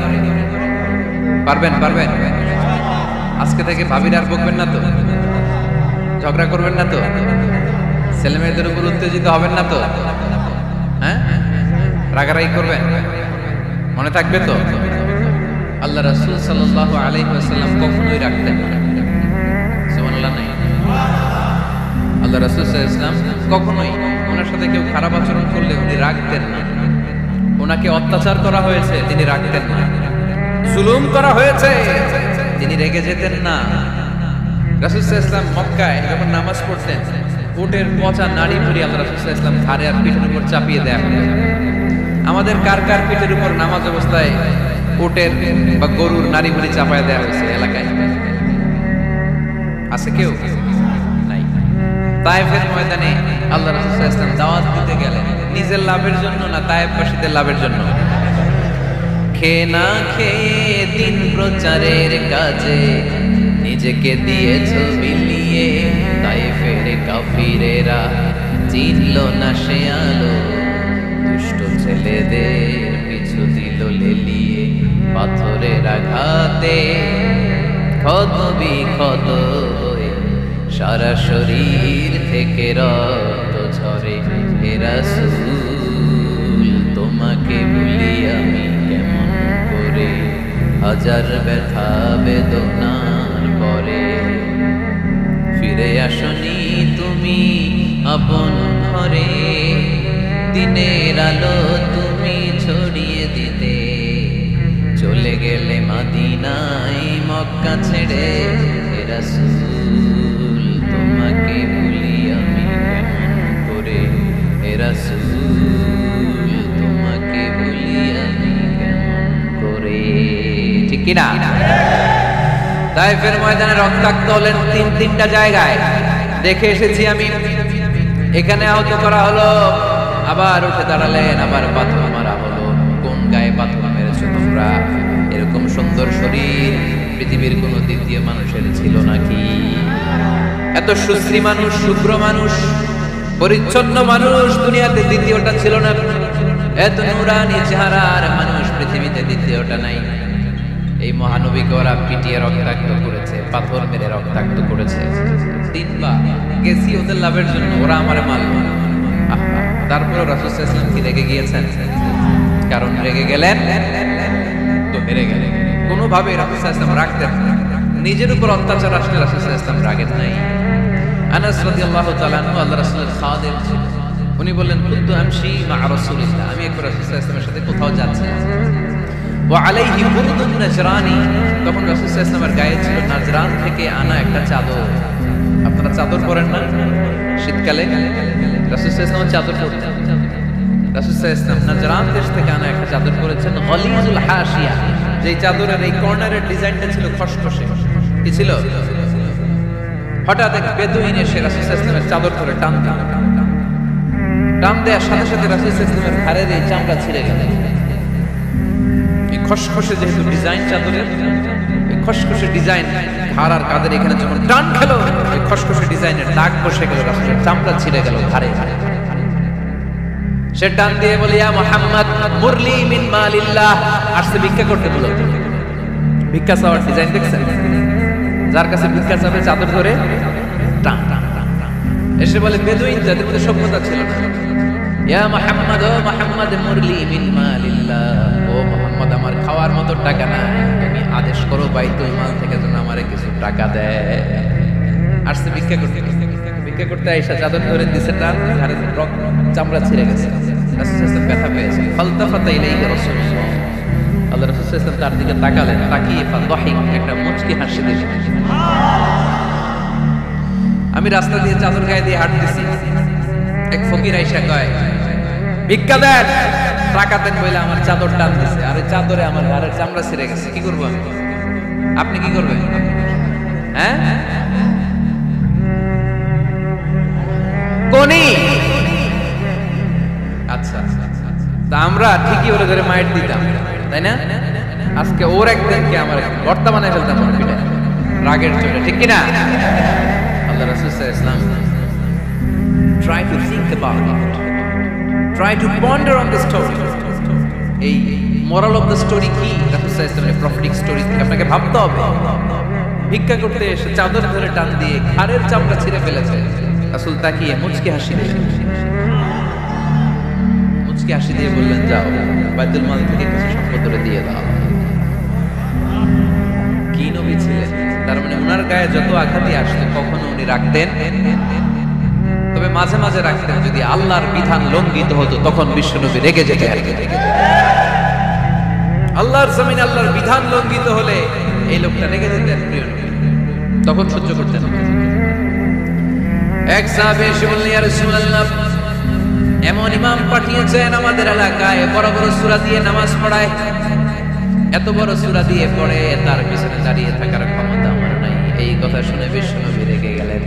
পারবেন পারবেন আজকে থেকে ভাবির আর বকবেন না তো, ঝগড়া করবেন না তো, ছেলে মেয়েদের উপর উত্তেজিত হবেন না তো, হ্যাঁ রাগারাগি করবেন, মনে থাকবে তো? আল্লাহ রাসূল সাল্লাল্লাহু আলাইহি ওয়াসাল্লাম কখনোই রাখতেন না। সুবহানাল্লাহ নাই? আল্লাহ রাসূল সাল্লাল্লাহু আলাইহি ওয়াসাল্লাম কখনোই, ওনার সাথে কেউ খারাপ আচরণ করলে উনি রাগতেন না। ওনাকে অত্যাচার করা হয়েছে, তিনি রাগতেন না। জুলুম করা হয়েছে, তিনি রেগে যেতেন না। রাসূল সাল্লাল্লাহু আলাইহি ওয়াসাল্লাম মক্কায় যখন নামাজ পড়তেন, উটের পচা নাড়ি ভুঁড়ি আল্লাহ রাসূল সাল্লাল্লাহু আলাইহি ওয়াসাল্লাম ঘাড়ে আর পিঠের উপর চাপিয়ে দেয়া হতো। আমাদের কার কার পিঠের উপর নামাজ অবস্থায় উটের বা গরুর নাড়ি ভুঁড়ি চাপায় দেয়া হয়েছে এলাকায়? আছে কেউ? নাই। তায়েফের ময়দানে আল্লাহ রাসূল সাল্লাল্লাহু আলাইহি ওয়াসাল্লাম দাওয়াত দিতে গেলেন, নিজের লাভের জন্য না তায়েফবাসীদের লাভের জন্য? খেয়ে না খেয়ে দিন প্রচারের কাজে নিজেকে দিয়েছ বিলিয়ে, তায়েফের কাফিরেরা চিনল না সে আলো, দুষ্ট ছেলেদের পিছু দিল লেলিয়ে, পাথরের আঘাতে ক্ষত বিক্ষত হয়ে সারা শরীর থেকে রক্ত ঝরে। হে রাসূল তোমাকে ভুলি আমি কেমন করে, হাজার ব্যথা বেদনার পরে ফিরে আসনি তুমি আপন ঘরে, দিনের আলো তুমি ছড়িয়ে দিতে, চলে গেলে মদিনায় মক্কা ছেড়ে। হে রাসূল তোমাকে ভুলি আমি কেমন করে, হে রাসূল তোমাকে ভুলি আমি কেমন করে। ঠিক কিনা? তায়েফের ময়দানে রক্তাক্ত হলেন 3টা জায়গায়, দেখে এসেছি আমি। এখানে আহত করা হলো, আবার উঠে দাঁড়ালেন, আবার পাথর মারা হলো। কোন গায়ে পাথর মেরেছো তোমরা? এরকম সুন্দর শরীর পৃথিবীর কোন দ্বিতীয় মানুষের ছিল নাকি? এত সুশ্রী মানুষ, শুভ্র মানুষ, পরিচ্ছন্ন মানুষ দুনিয়াতে দ্বিতীয়টা ছিল না। এত নুরানি চেহারার মানুষ পৃথিবীতে দ্বিতীয়টা নাই। এই মহানবীকে ওরা পিটিয়ে রক্তাক্ত করেছে, পাথর মেরে রক্তাক্ত করেছে। 3 বার গেছি ওদের লাভের জন্য, ওরা আমারে মারল। তারপর রাসূল সাল্লাল্লাহু আলাইহি ওয়াসাল্লাম কি রেগে গিয়েছেন? কারণ রেগে গেলেন তো হেরে গেলেন। কোনোভাবে রাসূল সাল্লাল্লাহু আলাইহি ওয়াসাল্লাম রাখতেন না। নিজের উপর অত্যাচার আসলে রাসূল সাল্লাল্লাহু আলাইহি ওয়াসাল্লাম রাগেন নাই। আনাস রাদিয়াল্লাহু তাআলা আনহু আল্লাহ রাসূলের খাদেম ছিলেন। উনি বললেন, কুনতু আমশি মা রাসূলিল্লাহ, আমি একবার রাসূল সাল্লাল্লাহু আলাইহি ওয়াসাল্লামের সাথে কোথাও যাচ্ছি, ওয়া আলাইহি বুরদুন নাজরানি, তখন রাসূল সাল্লাল্লাহু আলাইহি ওয়াসাল্লামের গায়ে ছিল নাজরান থেকে আনা একটা চাদর। আপনারা চাদর পরেন না শীতকালে? রাসূল সাল্লাল্লাহু আলাইহি ওয়াসাল্লাম চাদর পরতেন। রাসূল সাল্লাল্লাহু আলাইহি ওয়াসাল্লাম নাজরান দেশ থেকে আনা একটা চাদর পরেছেন, গলিজুল হাশিয়া, যেই চাদরের এই কর্নারের ডিজাইনটা ছিল খসখসে। কি ছিল? হঠাৎ এক বেদুইন এসে রাসূল সাল্লাল্লাহু আলাইহি ওয়াসাল্লামের চাদর ধরে টান দিল। টান দেওয়ার সাথে সাথে রাসূল সাল্লাল্লাহু আলাইহি ওয়াসাল্লামের ঘাড়ের এই চামড়া ছিঁড়ে গেল। এই খসখসে যেহেতু ডিজাইন চাদরের, এই খসখসে ডিজাইন ঘাড় আর কাঁধের এখানে যখন টান খেলো, এই খসখসে ডিজাইনের দাগ বসে গেল, রাসূলের চামড়া ছিঁড়ে গেল ঘাড়ে। সে টান দিয়ে বলে, ইয়া মুহাম্মদ মুরলি মিন মালিল্লাহ, আসছে ভিক্ষা করতে। বলো ভিক্ষা চাওয়ার ডিজাইন দেখছেন? যার কাছে ভিক্ষা চাবে চাদর ধরে টান টান টান টান। এসে বলে, বেদুইন যাদের মধ্যে সভ্যতা ছিল না, ইয়া মুহাম্মদ, ও মুহাম্মদ মুরলি মিন মালিল্লাহ, ও মুহাম্মদ আমার খাওয়ার মতো টাকা নাই, তুমি আদেশ করো বাইতুল মাল থেকে যেন আমারে কিছু টাকা দেয়। আসছে ভিক্ষা করতে। ভিক্ষা করতে আইসা চাদর ধরে দিছে, তার ঘাড়ের চামড়া ছিঁড়ে গেছে। রাসূল ব্যথা পেয়েছে। ফালতাফাতা ইলাইহি রাসূলুল্লাহ, আল্লাহ রাসূল তার দিকে তাকালেন, তাকিয়ে ফাদাহিক, একটা মুচকি হাসি দিলেন। আমি রাস্তা দিয়ে চাদর গায়ে দিয়ে হাঁটতেছি, এক ফকির আইসা কয়, ভিক্ষা দেন, টাকা দেন বলে আমার চাদর টান দিছে, আর চাদরে আমার ঘাড়ের চামড়া ছিঁড়ে গেছে, কি করবো আমি? আপনি কি করবেন? হ্যাঁ, কোনি? আচ্ছা, তা আমরা ঠিকই ওরে ধরে মাইট দিতাম, তাই না? আজকে ওর একদিনকে আমার বর্তা বানায় ফেলতাম রাগের চোটে, ঠিক কিনা? আল্লাহ রাসূল সাল্লাল্লাহু আলাইহি ওয়াসাল্লাম try to think about it, try to ponder on the story. এই moral of the story কি? রাসূল সাল্লাল্লাহু আলাইহি ওয়াসাল্লামের প্রফেটিক স্টোরি থেকে আপনাকে ভাবতে হবে। ভিক্ষা করতে এসে চাদর ধরে টান দিয়ে ঘাড়ের চামড়া ছিঁড়ে ফেলেছে, রাসূল তাকিয়ে মুচকি হাসি দিলেন। মুচকি হাসি দিয়ে বললেন, যাও বাইতুল মাল থেকে কিছু সম্পদ ধরে দিয়ে দাও। কি নবী ছিলেন! তার মানে ওনার গায়ে যত আঘাতই আসতো কখনো উনি রাখতেন, তবে মাঝে মাঝে রাখতেন যদি আল্লাহর বিধান লঙ্ঘিত হতো, তখন বিশ্বনবী রেগে যেতেন। আল্লাহর জমিনে আল্লাহর বিধান লঙ্ঘিত হলে এই লোকটা রেগে যেতেন, প্রিয় নবী, তখন সহ্য করতেন না। এক সাহাবী এসে বললেন, ইয়া রাসূলুল্লাহ, এমন ইমাম পাঠিয়েছেন আমাদের এলাকায়, বড় বড় সূরা দিয়ে নামাজ পড়ায়, এত বড় সূরা দিয়ে পড়ে, তার পিছনে দাঁড়িয়ে থাকার ক্ষমতা আমার নাই। এই কথা শুনে বিশ্বনবী রেগে গেলেন,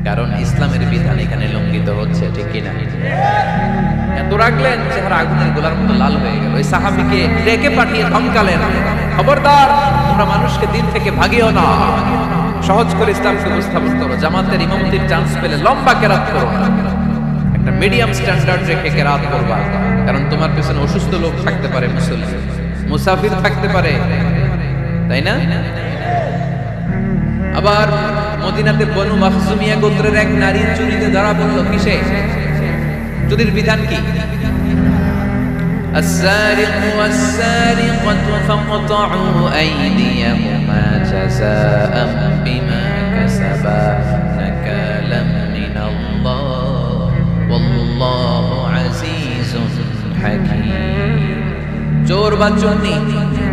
কারণ ইসলামের বিধান এখানে লঙ্ঘিত হচ্ছে, ঠিক কিনা? এত রাখলেন, চেহারা আগুনের গোলার মতো লাল হয়ে গেল। ওই সাহাবীকে ডেকে পাঠিয়ে ধমকালেন, খবরদার, তোমরা মানুষকে দিন থেকে ভাগিও না, সহজ করে ইসলামকে উপস্থাপন করো, জামাতের ইমামতির চান্স পেলে লম্বা কেরাত করো না, একটা মিডিয়াম স্ট্যান্ডার্ড রেখে কেরাত করবা, কারণ তোমার পেছনে অসুস্থ লোক থাকতে পারে, মুসাফির থাকতে পারে, তাই না? আবার মদিনাতে বনু মাখজুমিয়া গোত্রের এক নারী চুরিতে ধরা পড়ল। কিসে? চুরির বিধান কি? السارق والسارقة فاقطعوا أيديهما جزاء بما كسبا نكالا من الله والله عزيز حكيم। চোর বা চোরনি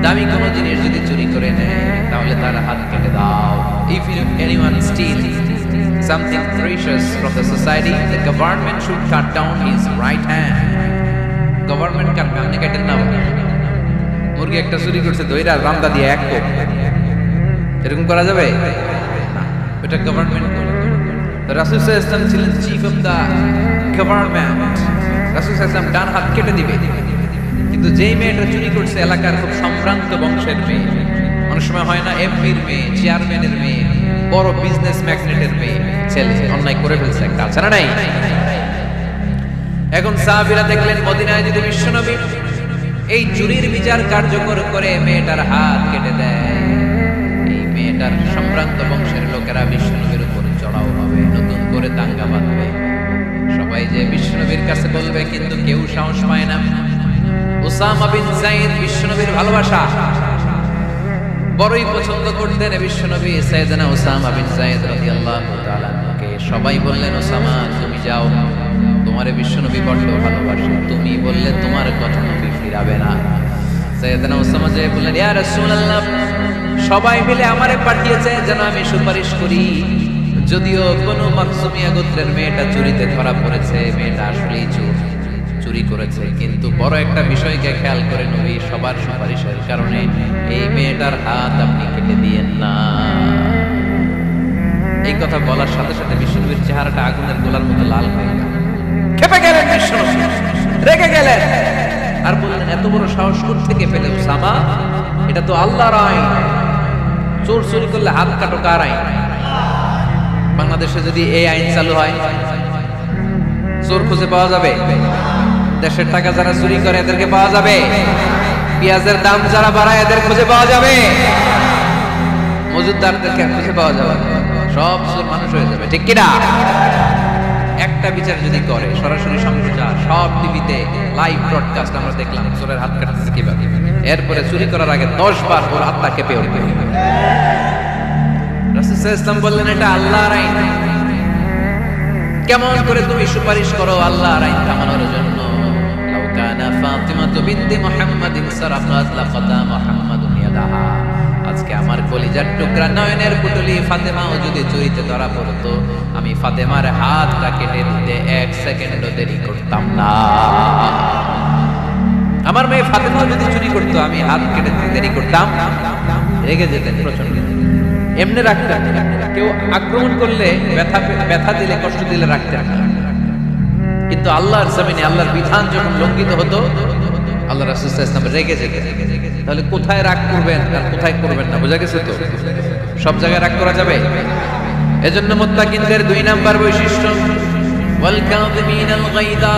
দামি কোনো জিনিস যদি চুরি করে নেয় তাহলে তার হাত কেটে দাও। If anyone steals something precious from the society, the government should cut down his right hand. Government কাটবে, আপনি কেটেন না। মুরগি একটা চুরি করছে, দইরা রামদা দিয়ে এক কোপ, এরকম করা যাবে না, এটা গভর্নমেন্ট করবে। তো রাসূল সাল্লাল্লাহু আলাইহি ওয়াসাল্লাম ছিলেন চিফ অফ দা গভর্নমেন্ট, রাসূল সাল্লাল্লাহু আলাইহি ওয়াসাল্লাম ডান হাত কেটে দিবে। কিন্তু যেই মেয়েটা চুরি করছে এলাকার খুব সম্ভ্রান্ত বংশের মেয়ে, অনেক সময় হয় না এমপির মেয়ে, চেয়ারম্যানের মেয়ে, বড় বিজনেস ম্যাগনেটের মেয়ে, ছেলে অন্যায় করে ফেলছে, একটা আছে না নাই? এখন সাহাবীরা দেখলেন মদিনায় যদি বিশ্বনবী এই চুরির বিচার কার্যকর করে মেয়েটার হাত কেটে দেয়, এই মেয়েটার সম্ভ্রান্ত বংশের লোকেরা বিশ্বনবীর উপর চড়াও হবে, নতুন করে দাঙ্গা বাঁধবে, সবাই যে বিশ্বনবীর কাছে বলবে, কিন্তু কেউ সাহস পায় না। উসামা বিন যায়েদ বিশ্বনবীর ভালোবাসা বড়ই পছন্দ করতেন বিশ্বনবী। সাইয়েদনা উসামা বিন যায়েদ রাদিয়াল্লাহু তাআলা কে সবাই বললেন, উসামা তুমি যাও, তোমারে বিশ্বনবী বড় ভালোবাসে, তুমি বললে তোমার কথা নবী ফিরাবে না। সাইয়েদনা উসামা যে বললেন, ইয়া রাসূলুল্লাহ, সবাই মিলে আমারে পাঠিয়েছে যেন আমি সুপারিশ করি, যদিও বনু মাখজুমিয়া গোত্রের মেয়েটা চুরিতে ধরা পড়েছে, মেয়েটা আসলেই চুরি করেছে, কিন্তু বড় একটা বিষয়কে খেয়াল করে নবী, সবার সুপারিশের কারণে এই মেয়েটার হাত আপনি কেটে দিয়েন না। এই কথা বলার সাথে সাথে বিশ্বনবীর চেহারাটা আগুনের গোলার মতো লাল হয়ে গেল, খেপে গেলেন বিশ্বনবী, রেগে গেলেন, আর বললেন, এত বড় সাহস কোত্থেকে পেলে উসামা? এটা তো আল্লাহর আইন, চোর চুরি করলে হাত কাটো, কার আইন? বাংলাদেশে যদি এই আইন চালু হয়, চোর খুঁজে পাওয়া যাবে? দেশের টাকা যারা চুরি করে এদেরকে পাওয়া যাবে? পেঁয়াজের দাম যারা বাড়ায় এদের খুঁজে পাওয়া যাবে? মজুদদারদেরকে খুঁজে পাওয়া যাবে? সব চোর মানুষ হয়ে যাবে, ঠিক কিনা? একটা বিচার যদি করে, সরাসরি সম্প্রচার, সব টিভিতে লাইভ ব্রডকাস্ট আমরা দেখলাম চোরের হাত কাটতেছে কিভাবে, এরপরে চুরি করার আগে 10 বার ওর হাতটা কেঁপে উঠবে। রাসূল সাল্লাল্লাহু আলাইহি ওয়াসাল্লাম বললেন, এটা আল্লাহর আইন, কেমন করে তুমি সুপারিশ করো আল্লাহর আইন থামানোর জন্য? লাউ কানা ফাতিমাতু বিনতি মুহাম্মাদিন সারাকাত লাকাতা মুহাম্মাদুন ইয়াদাহা। আজকে আমার কলিজার টুকরা নয়নের পুটলি ফাতেমাও যদি চুরিতে ধরা পড়তো, আমি ফাতেমার হাতটা কেটে দিতে 1 সেকেন্ডও দেরি করতাম না। আমার মেয়ে ফাতেমাও যদি চুরি করতো, আমি হাত কেটে দিতে দেরি করতাম। রেগে যেতেন প্রচন্ড, এমনি রাখতেন। কেউ আক্রমণ করলে ব্যথা দিলে, কষ্ট দিলে রাখতেন না। কিন্তু আল্লাহর জমিনে আল্লাহর বিধান যখন লঙ্ঘিত হতো, আল্লাহ রাসূল সাল্লাল্লাহু আলাইহি ওয়াসাল্লাম রেগে যেতেন। তাহলে কোথায় রাগ করবেন আর কোথায় করবেন না বোঝা গেছে তো? সব জায়গায় রাগ করা যাবে? এজন্য মুত্তাকিনদের 2 নাম্বার বৈশিষ্ট্য, ওয়াল কাযিমিনাল গায়যা।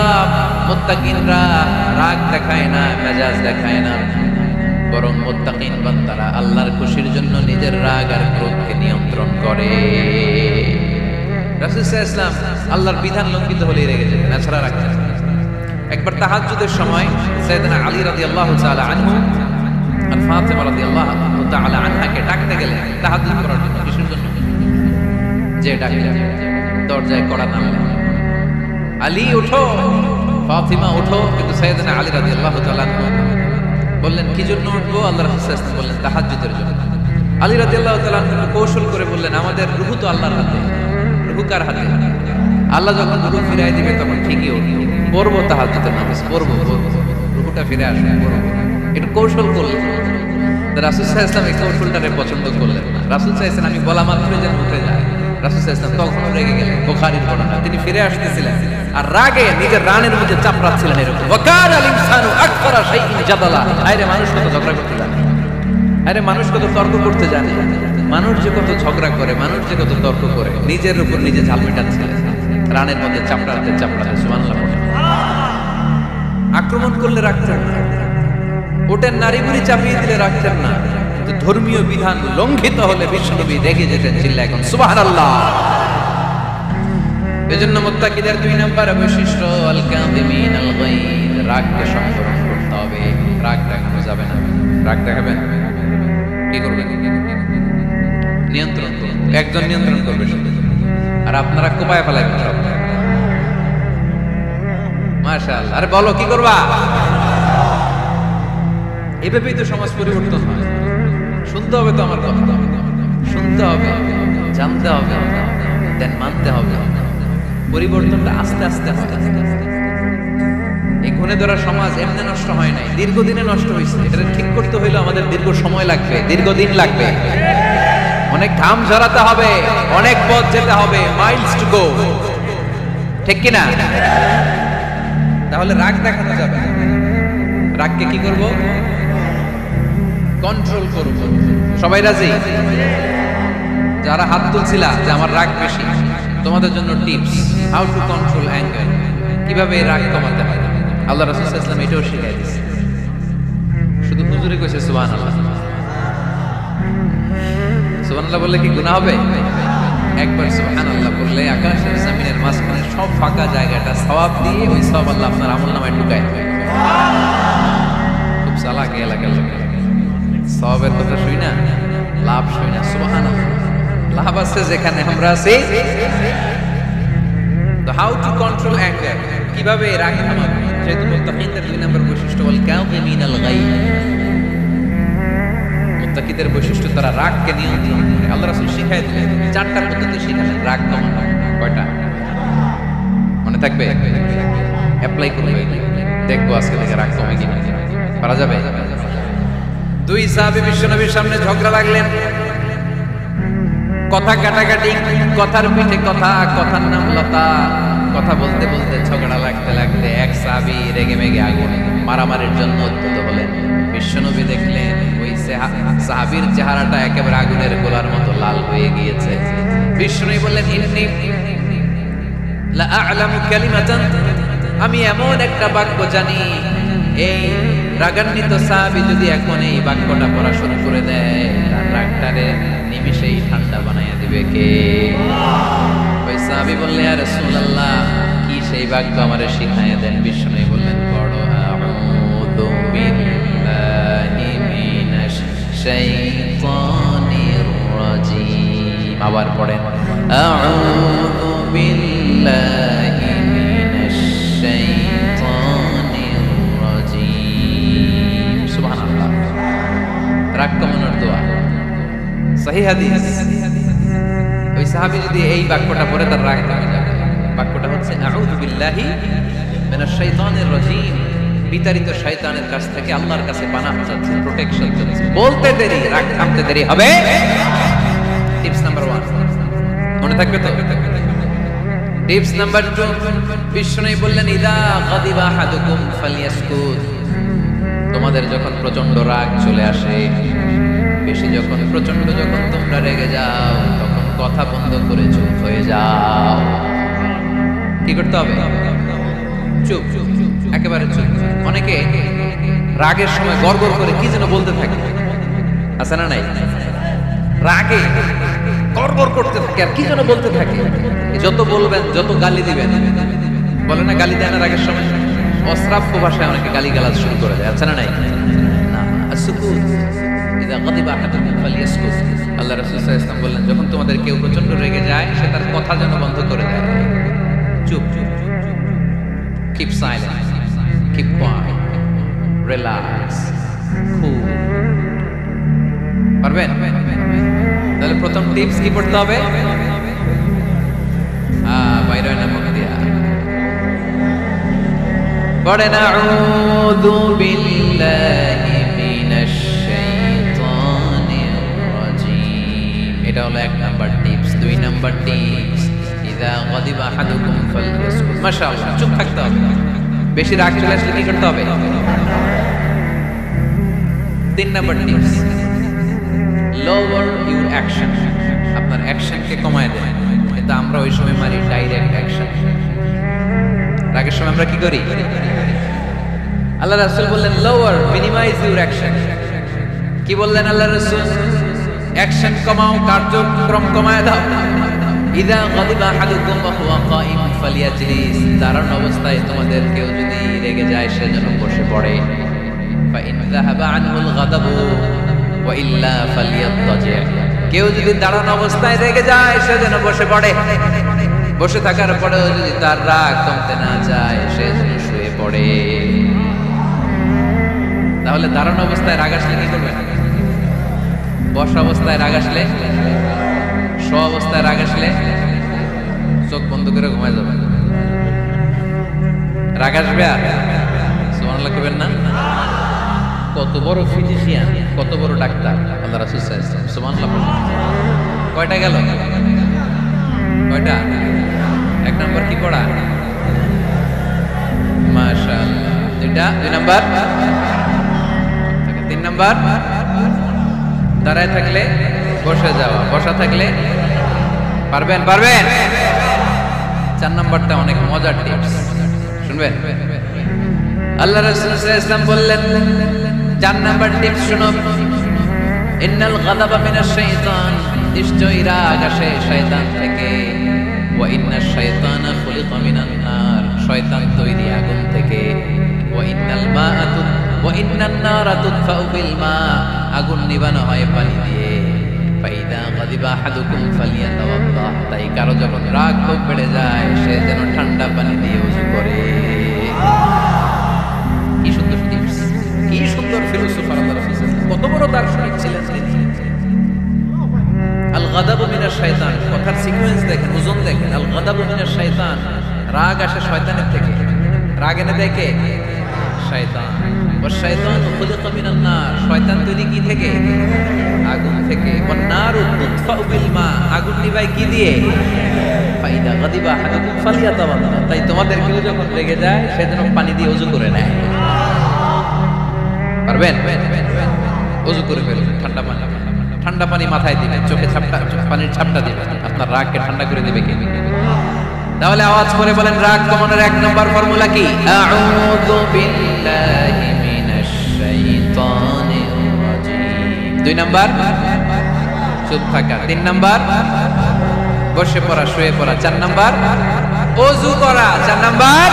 মুত্তাকিনরা রাগ দেখায় না, মেজাজ দেখায় না, বরং মুত্তাকিন বান্দারা আল্লাহর খুশির জন্য নিজের রাগ আর ক্রোধকে নিয়ন্ত্রণ করে। রাসূল সাল্লাল্লাহু আলাইহি ওয়াসাল্লাম আল্লাহর বিধান লঙ্ঘিত হলেই রেগে যেতেন, এছাড়া রাখতেন না। একবার তাহাজ্জুদের সময় সাইয়েদনা আলী রাদিয়াল্লাহু তাআলা আনহু আর ফাতিমা রাদিয়াল্লাহু তাআলা আনহাকে ডাকতে গেলেন তাহাজ্জুদ করার জন্য। কিসের জন্য? যে ডাকলেন, দরজায় কড়া নাড়লেন, আলী ওঠো, ফাতিমা ওঠো। কিন্তু সাইয়েদনা আলী রাদিয়াল্লাহু তাআলা আনহু বললেন, কি জন্য উঠবো? আল্লাহ রাসূল সাল্লাল্লাহু আলাইহি ওয়াসাল্লাম বললেন, তাহাজ্জুদের জন্য। আলী রাদিয়াল্লাহু তাআলা আনহু কৌশল করে বললেন, আমাদের রূহ তো আল্লাহর হাতে। রূহ কার হাতে? আল্লাহ যখন রূহ ফিরাই দিবে তখন ঠিকই পড়বো তাহাজ্জুদের নামাজ, পড়বো, রূহটা ফিরে আসবে, পড়বো। এটা কৌশল করলেন। রাসূল সাল্লাল্লাহু আলাইহি ওয়াসাল্লাম এই কৌশলটারে পছন্দ করলেন না। রাসূল চাইছেন আমি বলা মাত্রই যেন উঠে যায়। রাসূল সাল্লাল্লাহু আলাইহি ওয়াসাল্লাম তখনও রেগে গেলেন। বুখারীর বর্ণনা, তিনি ফিরে আসতেছিলেন আর রাগে নিজের রানের মধ্যে চাপড়াচ্ছিলেন এরকম। ওয়াকানাল ইনসানু আকসারা শাইইন জাদালা। আরে মানুষ কত ঝগড়া করতে জানে, আরে মানুষ কত তর্ক করতে জানে, মানুষ যে কত ঝগড়া করে, মানুষ যে কত তর্ক করে, নিজের উপর নিজে ঝাল মেটাচ্ছিলেন রানের মধ্যে চাপড়াতে চাপড়াতে। সুবহানাল্লাহ। আক্রমণ করলে রাখতেন না, ওটের নারী বুড়ি চাপিয়ে দিলে রাখতেন না, কিন্তু ধর্মীয় বিধান লঙ্ঘিত হলে বিশ্বনবী রেগে যেতেন, চিল্লা এখন সুবহানাল্লাহ। এজন্য মুত্তাকিদের 2 নাম্বার বৈশিষ্ট্য, আল কাযিমিনাল গায়য। রাগকে সংবরণ করতে হবে, রাগ দেখানো যাবে না। রাগ দেখাবেন, কি করবেন? নিয়ন্ত্রণ করুন। একজন নিয়ন্ত্রণ করবে শুধু, আর আপনারা কোপায় ফেলাইবেন সব। মাশাআল্লাহ। আরে বলো কি করবা? এভাবেই তো সমাজ পরিবর্তন হয়। শুনতে হবে তো আমার কথা, শুনতে হবে, জানতে হবে, দেন মানতে হবে। পরিবর্তনটা আস্তে আস্তে হয়। এই গুণে ধরা সমাজ এমনি নষ্ট হয় নাই, দীর্ঘদিনে নষ্ট হয়েছে। এটা ঠিক করতে হইলে আমাদের দীর্ঘ সময় লাগবে, দীর্ঘদিন লাগবে, অনেক ঘাম ঝরাতে হবে, অনেক পথ যেতে হবে, মাইলস টু গো। ঠিক কিনা? তাহলে রাগ দেখানো যাবে না। রাগকে কি করব? কন্ট্রোল করব। সবাই রাজি? যারা হাত তুলছিলা যে আমার রাগ বেশি, তোমাদের জন্য tips, how to control anger, কিভাবে রাগ কমাতে হয়। আল্লাহ রাসূল সাল্লাল্লাহু আলাইহি ওয়াসাল্লাম এটাও শিখিয়ে দিয়েছে। শুধু হুজুরে কইছে সুবহানাল্লাহ। সুবহানাল্লাহ বললে কি গুনাহ হবে? একবার সুবহানাল্লাহ বললে আকাশের জমিনের মাঝখানে সব ফাঁকা জায়গাটা সওয়াব দিয়ে ওই সওয়াব আল্লাহ আপনার আমলনামায় ঢুকায় দেবে। খুব চালাক এলাকার লোক। সওয়াবের কথা শুই না, লাভ শুই না। সুবহানাল্লাহ, লাভ আছে যেখানে আমরা আছি। তো হাউ টু কন্ট্রোল অ্যাঙ্গার, কিভাবে রাগ থামাবে? যেহেতু মুত্তাকিনদের 2 নম্বর বৈশিষ্ট্য ওয়াল কাযিমিনাল গায়য। মুত্তাকিদের বৈশিষ্ট্য, তারা রাগকে নিয়ন্ত্রণ করে। আল্লাহ রাসূল শিখাই দিলেন, 4টা পদ্ধতি শিখালেন রাগ কমানো। কয়টা মনে থাকবে? অ্যাপ্লাই করবে, দেখবো আজকে থেকে রাগ কমে কিনা। পারা যাবে? 2 সাহাবী বিশ্বনবীর সামনে ঝগড়া লাগলেন, কথা কাটাকাটি, কথার পিঠে কথা, কথার নাম লতা। কথা বলতে বলতে ঝগড়া লাগতে লাগতে এক সাহাবী রেগে মেগে আগুন, মারামারির জন্য উদ্যত হলেন। বিশ্বনবী দেখলেন ওই সাহাবীর চেহারাটা একেবারে আগুনের গোলার মতো লাল হয়ে গিয়েছে। বিশ্বনবী বললেন, ইন্নী লা আ'লামু কালিমাতান, আমি এমন একটা বাক্য জানি, এই রাগান্বিত সাহাবী যদি এখন এই বাক্যটা পড়া শুরু করে দেয়, তার রাগটারে নিমিষেই ঠান্ডা বানাইয়া দিবে কে? ওই সাহাবী বললেন, ইয়া রাসূলুল্লাহ, কি সেই বাক্য আমারে শিখাইয়া দেন। বিশ্বনবী বললেন, পড়ো আউযু বিল্লাহি মিনাশ শাইতানির রাজীম। আবার পড়েন, আউযু বিল্লাহি রাগ কমানোর দোয়া, সহিহ হাদিস। ওই সাহাবী যদি এই বাক্যটা পড়ে তার রাগ কমে যাবে। বাক্যটা হচ্ছে আউযু বিল্লাহি মিনাশ শাইতানির রাজীম, বিতাড়িত শয়তানের কাছ থেকে আল্লাহর কাছে পানাহ চাচ্ছি, প্রোটেকশন চাচ্ছি। বলতে দেরি, রাগ থামতে দেরি হবে। টিপস নাম্বার 1 মনে থাকবে তো? টিপস নাম্বার 2, বিষ্ণু বললেন ইদা গাদিবা আহাদুকুম ফালিয়াসকুত। তোমাদের যখন প্রচন্ড রাগ চলে আসে, বেশি যখন প্রচন্ড যখন তোমরা রেগে যাও, তখন কথা বন্ধ করে চুপ হয়ে যাও। কি করতে হবে? চুপ, একেবারে চুপ। অনেকে রাগের সময় গড়গড় করে কি যেন বলতে থাকে, আছে না নাই? রাগে গড়গড় করতে থাকে আর কি যেন বলতে থাকে। যত বলবেন, যত গালি দিবেন, বলে না গালি দেয় না রাগের সময়, অশ্রাব্য ভাষায় অনেকে গালি গালাজ শুরু করে দেয়, আছে না নাই? না, আসুকুত ইদা গাদিবা আহাদুকুম ফালিয়াসকুত। আল্লাহ রাসূল সাল্লাল্লাহু আলাইহি ওয়াসাল্লাম বললেন, যখন তোমাদের কেউ প্রচন্ড রেগে যায়, সে তার কথা যেন বন্ধ করে দেয়। চুপ, keep silent, keep quiet, relax, cool। পারবেন? তাহলে প্রথম টিপস কি পড়তে হবে? বাইরে না মুখ দিয়া পড়েন আউযু বিল্লাহি মিনাশ শাইতানির রাজীম। এটা হলো 1 নাম্বার টিপস। 2 নাম্বার টিপস, ইযা গাদিবা আহাদুকুম ফালইয়াসকুত। মাশাআল্লাহ, চুপ থাকতে হবে। বেশি রাগ চলে আসলে কি করতে হবে? 3 number tips, lower your action। আপনার অ্যাকশনকে কমায় দেন। কিন্তু আমরা ওই সময় মারি ডাইরেক্ট অ্যাকশন। রাগের সময় আমরা কি করি? আল্লাহ রাসূল বললেন lower, minimize your action। কি বললেন আল্লাহ রাসূল? অ্যাকশন কমাও, কার্যক্রম কমায় দাও। ইযা গাদিবা আহাদুকুম ওয়া হুয়া কাঈম ফালিয়াজলিস। দাঁড়ানো অবস্থায় তোমাদের কেউ যদি রেগে যায়, সে যেন বসে পড়ে। ফা ইন যাহাবা আনহুল গাদাবু ওয়া ইল্লা ফালিয়াত্তাজি। কেউ যদি দাঁড়ানো অবস্থায় রেগে যায়, সে যেন বসে পড়ে। বসে থাকার পরেও যদি তার রাগ কমতে না যায়, সে যেন শুয়ে পড়ে। তাহলে দাঁড়ানো অবস্থায় রাগ আসলে কি করবেন? বসা অবস্থায় রাগ আসলে, শোয়া অবস্থায় রাগ আসলে চোখ বন্ধ করে ঘুমায় যাবেন। রাগ আসবে আর সুবহানাল্লাহ কইবেন না? কত বড় ফিজিশিয়ান, কত বড় ডাক্তার আল্লাহ রাসূল সাল্লাল্লাহু আলাইহি ওয়াসাল্লাম। সুবহানাল্লাহ। কয়টা গেল? কয়টা? 1 নাম্বার কি পড়া? মাশাআল্লাহ। 2 নাম্বার। 3 নাম্বার দাঁড়ায় থাকলে বসে যাওয়া, বসা থাকলে পারবেন? 4 নাম্বারটা অনেক মজার টিপস, শুনবেন? আল্লাহ রাসূল সাল্লাল্লাহু আলাইহি ওয়াসাল্লাম বললেন 4 নাম্বার টিপস শুনুন। ইন্নাল গাদাবা মিনাশ শাইতান। নিশ্চয়ই রাগ আসে শয়তান থেকে। ওয়া ইন্নাশ শাইতানা খুলিকা মিনান নার। শয়তান তৈরি আগুন থেকে। ওয়া ইন্নান নারা তুদফাউ বিল মা। আগুন নিভানো হয় পানি দিয়ে। ফাইদা গাদিবা আহাদুকুম ফালিয়াতাওয়াদ্দাহ। তাই কারো যখন রাগ খুব বেড়ে যায়, সে যেন ঠান্ডা পানি দিয়ে ওযু করে। কি সুন্দর টিপস, কি সুন্দর ফিলোসফার আল্লাহ রাসূল। কত বড় দার্শনিক ছিলেন তিনি। আল গাদাবু মিনাশ শাইতান, কথার সিকোয়েন্স দেখেন, ওজন দেখেন। আল গাদাবু মিনাশ শাইতান, রাগ আসে শয়তানের থেকে। রাগ এনে দেয় কে? শয়তান। ওয়া শাইতানু খুলিকা মিনান নার। শয়তান তৈরি কি থেকে? আগুন থেকে। ওয়ান নারু তুদফাউ বিল মা। আগুন নিভায় কি দিয়ে? ফাইদা গাদিবা আহাদুকুম ফালিয়াতাওয়াদ্দাহ। তাই তোমাদের কেউ যখন রেগে যায়, সে যেন পানি দিয়ে ওযু করে নেয়। পারবেন? ওযু করে ফেলবেন। ঠান্ডা পানি মাথায় দিবেন, চোখে পানির ছাপটা দিবেন। আপনার রাগকে ঠান্ডা করে দিবে কে? তাহলে আওয়াজ করে বলেন, রাগ কমানোর 1 নম্বর ফর্মুলা কি? আউযু বিল্লাহি মিনাশ শাইতানির রাজীম। 2 নাম্বার চুপ থাকা। 3 নাম্বার বসে পড়া, শুয়ে পড়া। 4 নাম্বার ওযু করা। 4 নাম্বার।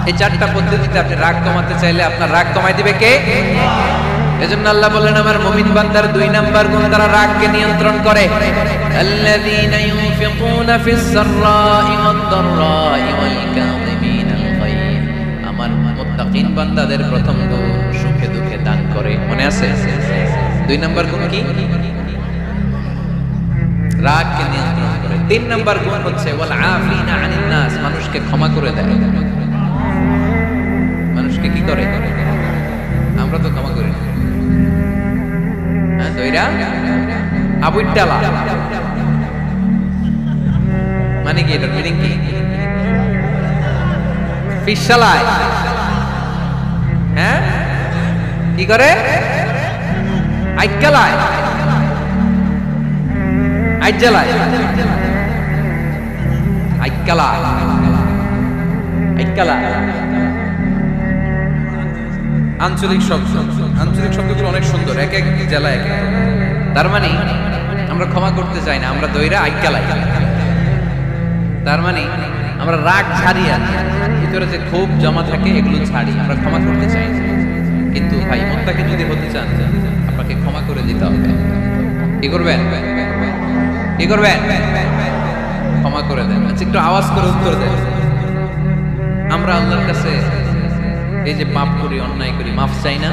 এই 4টা পদ্ধতিতে আপনি রাগ কমাতে চাইলে আপনার রাগ কমাই দিবে কে? এজন্য আল্লাহ বললেন, আমার মুমিন বান্দার 2 নাম্বার গুণ, তারা রাগকে নিয়ন্ত্রণ করে। আল্লাযীনা ইউনফিকুনা ফিস সাররাই ওয়াদ দাররাই ওয়াল কাযিমিনাল গায়য। আমার মুত্তাকিন বান্দাদের প্রথম গুণ সুখে দুঃখে দান করে। মনে আছে? 2 নাম্বার গুণ কি? রাগকে নিয়ন্ত্রণ করে। 3 নাম্বার গুণ হচ্ছে ওয়াল আফিনা আনিন নাস, মানুষকে ক্ষমা করে দেয়। মানুষকে কি করে? আমরা তো ক্ষমা করি না। হ্যাঁ, দইরা আবুইটালা মানে কি? এটার মিনিং কি? ফিশালায়। হ্যাঁ, কি করে? আইকালায়, আইজালায়, আইকালা, আইকালা। আঞ্চলিক শব্দ, আঞ্চলিক শব্দগুলো অনেক সুন্দর, এক এক জেলায় এক এক। তার মানে আমরা ক্ষমা করতে চাই না, আমরা দইরা আইকালাই। তার মানে আমরা রাগ ছাড়িয়ে, ভিতরে যে ক্ষোভ জমা থাকে এগুলো ছাড়ি, আমরা ক্ষমা করতে চাই না। কিন্তু ভাই মোত্তাকি যদি হতে চান, আপনাকে ক্ষমা করে দিতে হবে। কি করবেন? কি করবেন? ক্ষমা করে দেন। আচ্ছা, একটু আওয়াজ করে উত্তর দেন। আমরা আল্লাহর কাছে এই যে পাপ করি, অন্যায় করি, মাফ চাই না?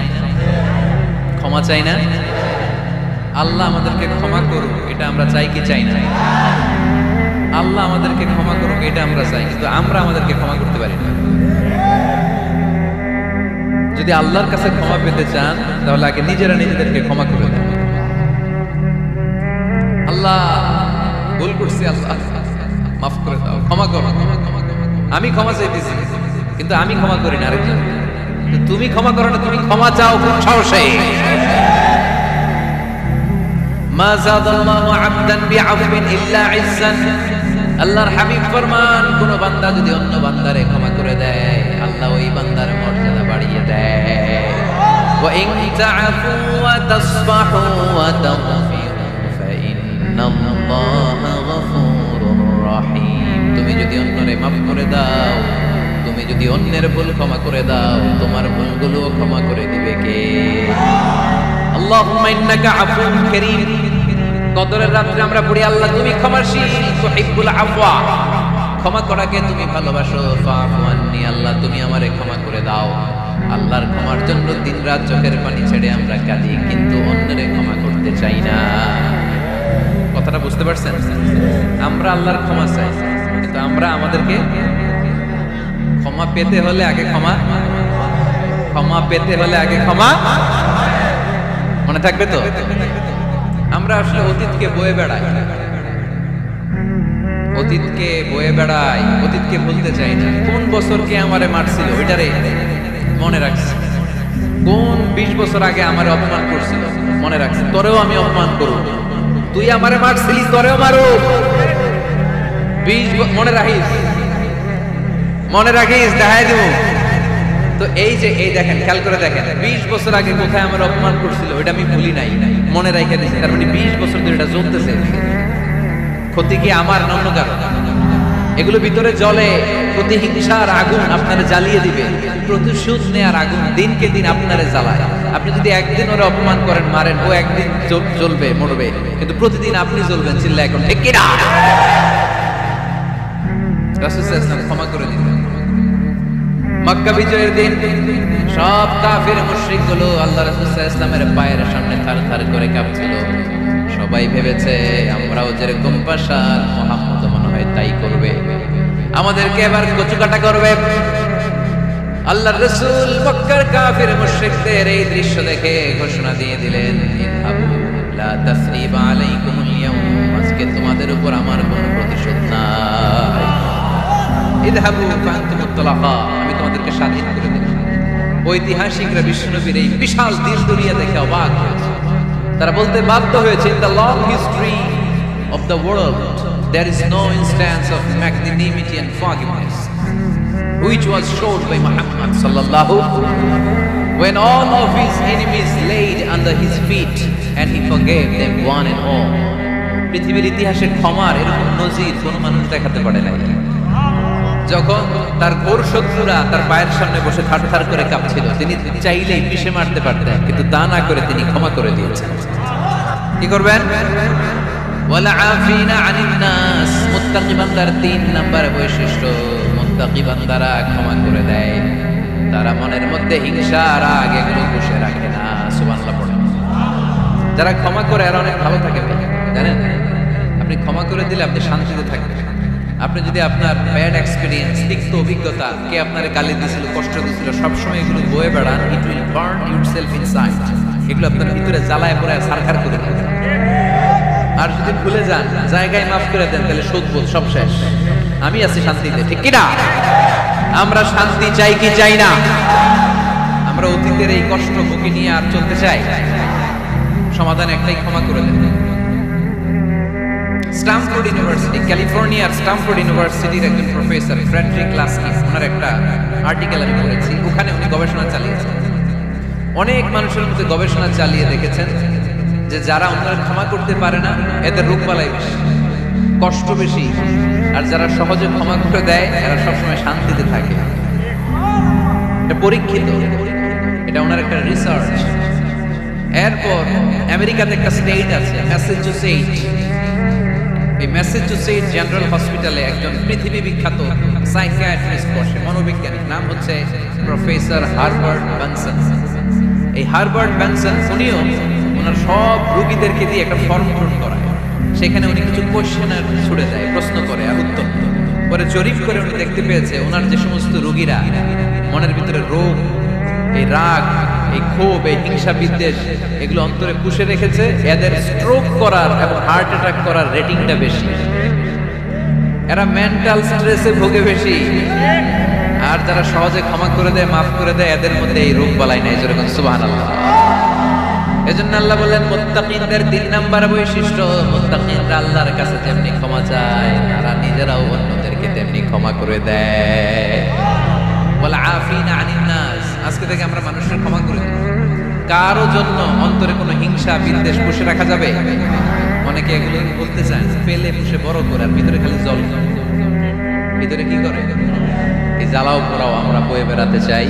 ক্ষমা চাই না? আল্লাহ আমাদেরকে ক্ষমা করুক, এটা আমরা চাই কি চাই না? আল্লাহ আমাদেরকে ক্ষমা করুক, এটা আমরা চাই, কিন্তু আমরা আমাদেরকে ক্ষমা করতে পারি না। যদি আল্লাহর কাছে ক্ষমা পেতে চান, তাহলে আগে নিজেরা নিজেদেরকে ক্ষমা করে দেন। আল্লাহ ভুল করছি, আল্লাহ মাফ করে দাও, ক্ষমা করো। আমি ক্ষমা চাইতেছি, কিন্তু আমি ক্ষমা করি না আরেকজন। তুমি ক্ষমা করো না, তুমি ক্ষমা চাও কোন সাহসে? মা যাদাল্লাহু আবদান বিআফবিন ইল্লা ইজ্জান। আল্লাহর হাবিব ফরমান, কোন বান্দা যদি অন্য বান্দারে ক্ষমা করে দেয়, আল্লাহ ওই বান্দার মর্যাদা বাড়িয়ে দেয়। ওয়া ইন তা'ফু ওয়া তাসফাহু ওয়া তাগফিরু ফাইন্নাল্লাহা গফুরুর রহিম। তুমি যদি অন্যরে মাফ করে দাও, তুমি যদি অন্যের ভুল ক্ষমা করে দাও, তোমার ভুলগুলো ক্ষমা করে দিবে কে? আল্লাহুম্মা ইন্নাকা আফুউন কারীম। কদরের রাত্রে আমরা পড়ি, আল্লাহ তুমি ক্ষমাশীল, তুহিব্বুল আফওয়া, ক্ষমা করাকে তুমি ভালোবাসো। ফাআফু আন্নী, আল্লাহ তুমি আমারে ক্ষমা করে দাও। আল্লাহর ক্ষমার জন্য দিনরাত চোখের পানি ছেড়ে আমরা কাঁদি, কিন্তু অন্যরে ক্ষমা করতে চাই না। কথাটা বুঝতে পারছেন? আমরা আল্লাহর ক্ষমা চাই, কিন্তু আমরা আমাদেরকে ক্ষমা পেতে হলে আগে ক্ষমা, ক্ষমা পেতে হলে আগে ক্ষমা। মনে থাকবে তো? আমরা আসলে অতীতকে বয়ে বেড়াই, অতীতকে বয়ে বেড়াই, অতীতকে ভুলতে চাই না। কোন বছর কে আমারে মারছিল ওইটারে মনে রাখছি। কোন 20 বছর আগে আমারে অপমান করছিল মনে রাখছি, তোরেও আমি অপমান করব। তুই আমারে মারছিলি, তোরেও মারো। 20 মনে রাখিস, মনে রাখিস, দেখাই দিব। তো এই যে এই দেখেন, খেয়াল করে দেখেন, 20 বছর আগে কোথায় আমার অপমান করছিল ওইটা আমি ভুলি নাই, মনে রাখে দিয়েছি। তার মানে 20 বছর ধরে এটা জ্বলতেছে। ক্ষতি কি আমার না অন্য কারো? এগুলো ভিতরে জ্বলে, প্রতিহিংসার আগুন আপনারে জ্বালিয়ে দিবে। প্রতিশোধ নেয়ার আগুন দিনকে দিন আপনারে জ্বালায়। আপনি যদি একদিন ওরা অপমান করেন, মারেন, ও একদিন জ্বলবে, মরবে, কিন্তু প্রতিদিন আপনি জ্বলবেন। চিল্লা এখন ঠিক কিনা? রাসূল সাল্লাল্লাহু আলাইহি ওয়াসাল্লাম ক্ষমা করে দিলেন। মক্কা বিজয়ের দিন সব কাফির মুশরিক গুলো আল্লাহ রাসূল সাল্লাল্লাহু আলাইহি ওয়াসাল্লামের পায়ের সামনে থারথার করে কাঁপছিল। সবাই ভেবেছে আমরাও যেরকম পাশার, মুহাম্মদ মনে হয় তাই করবে, আমাদেরকে এবার কচুকাটা করবে। আল্লাহর রাসূল মক্কার কাফির মুশরিকদের এই দৃশ্য দেখে ঘোষণা দিয়ে দিলেন, ইযহাবু লা তাসরিবা আলাইকুমুল ইয়াওম, আজকে তোমাদের উপর আমার কোনো প্রতিশোধ নাই। ইযহাবু ফাআনতুমুত তালাকা, আমি তোমাদেরকে স্বাধীন করে দিলাম। ঐতিহাসিকরা বিশ্বনবীর এই বিশাল দিল দুনিয়া দেখে অবাক হয়েছে। তারা বলতে বাধ্য হয়েছে, in the long history of the world there is no instance of magnanimity and forgiveness which was showed by Muhammad sallallahu, when all of his enemies laid under his feet and he forgave them one and all. পৃথিবীর ইতিহাসে ক্ষমার এরকম নজির কোন মানুষ দেখাতে পারে নাই। যখন তার ঘোর শত্রুরা তার পায়ের সামনে বসে থারথার করে কাঁপছিল, তিনি চাইলেই পিষে মারতে পারতেন, কিন্তু তা না করে তিনি ক্ষমা করে দিয়েছেন। কি করবেন? ওয়ালা আফিনা আনিন নাস, মুত্তাকি বান্দার 3 নাম্বার বৈশিষ্ট্য, মুত্তাকি বান্দারা ক্ষমা করে দেয়। তারা মনের মধ্যে হিংসা, রাগ এগুলো বসে রাখে না। সুবহানাল্লাহ পড়েন। যারা ক্ষমা করে আর অনেক ভালো থাকে ভাই, জানেন? আপনি ক্ষমা করে দিলে আপনি শান্তিতে থাকবেন। আপনি যদি আপনার ব্যাড এক্সপেরিয়েন্স, তিক্ত অভিজ্ঞতা, কে আপনার গালি দিয়েছিল, কষ্ট দিয়েছিল, সবসময় এগুলো বয়ে বেড়ান, it will burn yourself inside. এগুলো আপনার ভিতরে জ্বালায় পোড়ায় সারখার করে দেবে। আর যদি ভুলে যান, জায়গায় মাফ করে দেন, তাহলে শোধবোধ সব শেষ। আমি আছি শান্তিতে, ঠিক কিনা? আমরা শান্তি চাই কি চাই না? আমরা অতীতের এই কষ্ট বুকে নিয়ে আর চলতে চাই? সমাধান একটাই, ক্ষমা করে দেন। স্ট্যামফোর্ড ইউনিভার্সিটি, ক্যালিফোর্নিয়ার স্ট্যামফোর্ড ইউনিভার্সিটির একজন প্রফেসর ফ্রেডরিক লাস্কি, ওনার একটা আর্টিকেল আমি পড়েছি। ওখানে উনি গবেষণা চালিয়েছেন, অনেক মানুষের মধ্যে গবেষণা চালিয়ে দেখেছেন যে যারা ওনারা ক্ষমা করতে পারে না, এদের রোগবালাই বেশি, কষ্ট বেশি, আর যারা সহজে ক্ষমা করে দেয় এরা সবসময় শান্তিতে থাকে। এটা পরীক্ষিত, এটা ওনার একটা রিসার্চ। এরপর আমেরিকাতে একটা স্টেট আছে ম্যাসাচুসেট। এই ম্যাসাচুসেট জেনারেল হসপিটালে একজন পৃথিবী বিখ্যাত সাইকিয়াট্রিস্ট বসে, মনোবিজ্ঞানী, নাম হচ্ছে প্রফেসর হারবার্ট বেনসন। এই হারবার্ট বেনসন উনিও ওনার সব রোগীদেরকে দিয়ে একটা ফর্ম পূরণ করায়। সেখানে উনি কিছু কোশ্চেনার ছুড়ে দেয়, প্রশ্ন করে আর উত্তর পরে জরিপ করে উনি দেখতে পেয়েছে ওনার যে সমস্ত রোগীরা মনের ভিতরে রোগ, এই রাগ, এই ক্ষোভ, এই হিংসা বিদ্বেষ এগুলো অন্তরে পুষে রেখেছে, এদের স্ট্রোক করার এবং হার্ট অ্যাটাক করার রেটিংটা বেশি। এরা মেন্টাল স্ট্রেসে ভোগে বেশি। আর যারা সহজে ক্ষমা করে দেয়, মাফ করে দেয়, এদের মধ্যে এই রোগ বালাই নাই। যেরকম সুবহানাল্লাহ। এজন্য আল্লাহ বলেন মুত্তাকিনদের 3 নাম্বার বৈশিষ্ট্য, মুত্তাকিনরা আল্লাহর কাছে যেমনি ক্ষমা চায়, তারা নিজেরাও অন্যদেরকে তেমনি ক্ষমা করে দেয়। ওয়াল আফিনা আনিন নাস, আজকে থেকে আমরা মানুষের ক্ষমা করে দিই। কারো জন্য অন্তরে কোনো হিংসা বিদ্বেষ পুষে রাখা যাবে? অনেকে এগুলো বলতে চায়, পেলে পুষে বড় করে, আর ভিতরে খালি জল। ভিতরে কি করে? এই জ্বালাও পোড়াও আমরা বয়ে বেড়াতে চাই